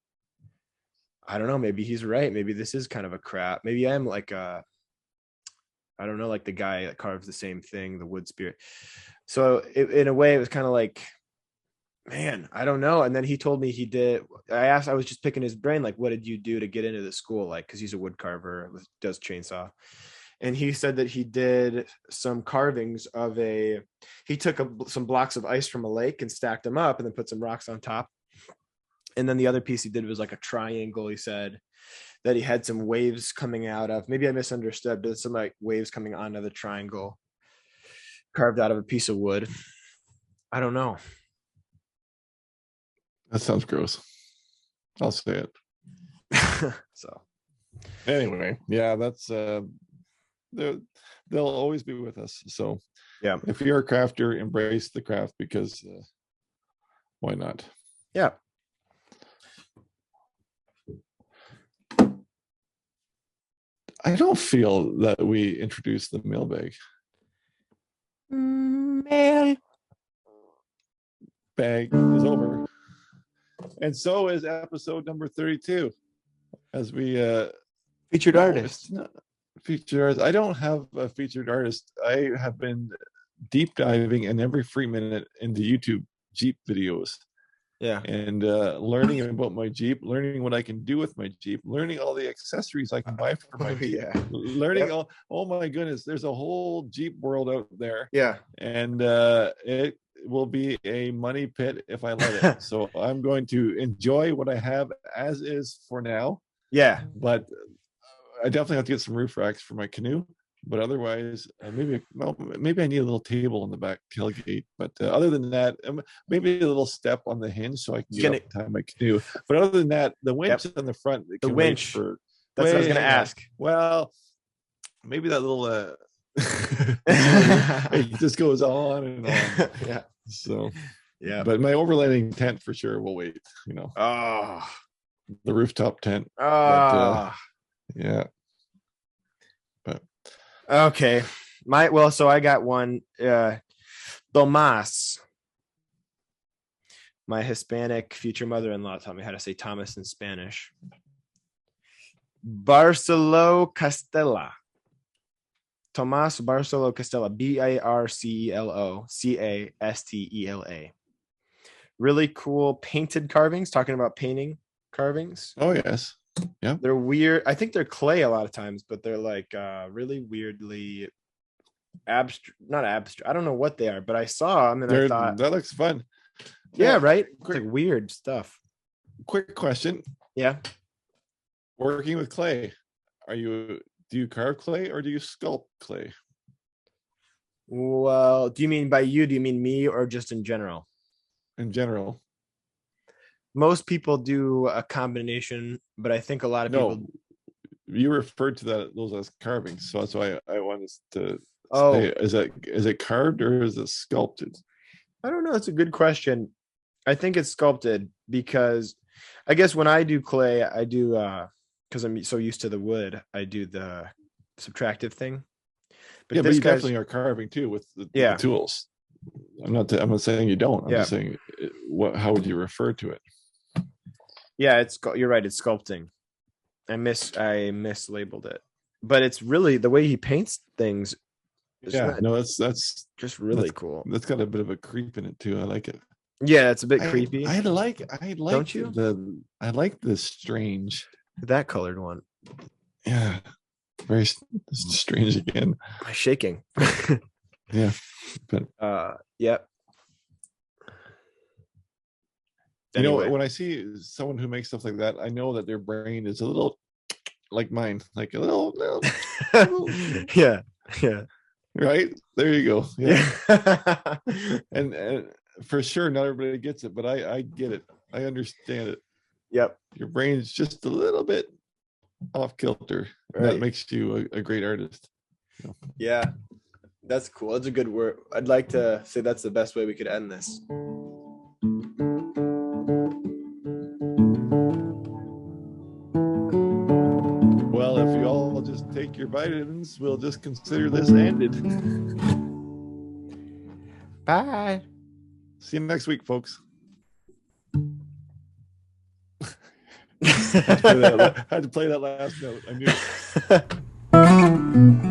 I don't know, maybe he's right. Maybe this is kind of a crap. Maybe I'm like I don't know, like the guy that carves the same thing, the wood spirit. So in a way, it was kind of like, man, I don't know. And then he told me I was just picking his brain, like, what did you do to get into the school? Like, cause he's a wood carver, does chainsaw. And he said that he did some carvings he took some blocks of ice from a lake and stacked them up and then put some rocks on top. And then the other piece he did was like a triangle. He said that he had some waves coming out of, maybe I misunderstood, but some like waves coming onto the triangle carved out of a piece of wood. I don't know. That sounds gross. I'll say it. So anyway, that's they'll always be with us. So if you're a crafter, embrace the craft, because why not? Yeah. I don't feel that we introduced the mailbag. Mail bag is over, and so is episode number 32. As we featured artist. Featured artist. I don't have a featured artist. I have been deep diving in every free minute into YouTube Jeep videos. Yeah. And learning about my Jeep, learning what I can do with my Jeep, learning all the accessories I can buy for my Jeep, learning oh my goodness, there's a whole Jeep world out there. Yeah. And will be a money pit if I let it. So I'm going to enjoy what I have as is for now. Yeah. But I definitely have to get some roof racks for my canoe. But otherwise, maybe I need a little table on the back tailgate. But other than that, maybe a little step on the hinge so I can get up and tie my canoe. But other than that, the winch on the front, the winch. That's what I was going to ask. Well, maybe that little it just goes on and on. Yeah. So yeah. But my overlanding tent for sure will wait. Oh, the rooftop tent. Oh, yeah. Okay. So I got one. Tomas. My Hispanic future mother-in-law taught me how to say Thomas in Spanish. Barcelo Castella. Tomas Barcelo Castella. Barcelo Castella. Really cool painted carvings. Talking about painting carvings. Oh, yes. Yeah, they're weird. I think they're clay a lot of times, but they're like really weirdly abstract. Not abstract. I don't know what they are, but I saw them and I thought that looks fun. Yeah, right. It's like weird stuff. Quick question. Yeah. Working with clay, do you carve clay or do you sculpt clay? Well, do you mean me or just in general? In general. Most people do a combination, but I think a lot of people. You referred to those as carvings, so that's why I wanted to say, is it carved or is it sculpted? I don't know. It's a good question. I think it's sculpted because I guess when I do clay, I do because I'm so used to the wood, I do the subtractive thing. But you definitely are carving too with the tools. I'm not saying you don't. I'm just saying how would you refer to it? Yeah, you're right. It's sculpting. I mislabeled it, but it's really the way he paints things. That's just really cool. That's got a bit of a creep in it too. I like it. Yeah, it's a bit creepy. I like. Don't you? I like the strange. That colored one. Yeah, very strange again. Shaking. Yeah, but yep. Anyway. When I see someone who makes stuff like that, I know that their brain is a little like mine, like a little yeah. Right there you go. Yeah. and for sure, not everybody gets it, but I get it. I understand it. Yep. Your brain's just a little bit off kilter. Right. That makes you a great artist. Yeah, that's cool. That's a good word. I'd like to say that's the best way we could end this. Well, if you all just take your vitamins, we'll just consider this ended. Bye. See you next week, folks. Had to play that last note. I knew it.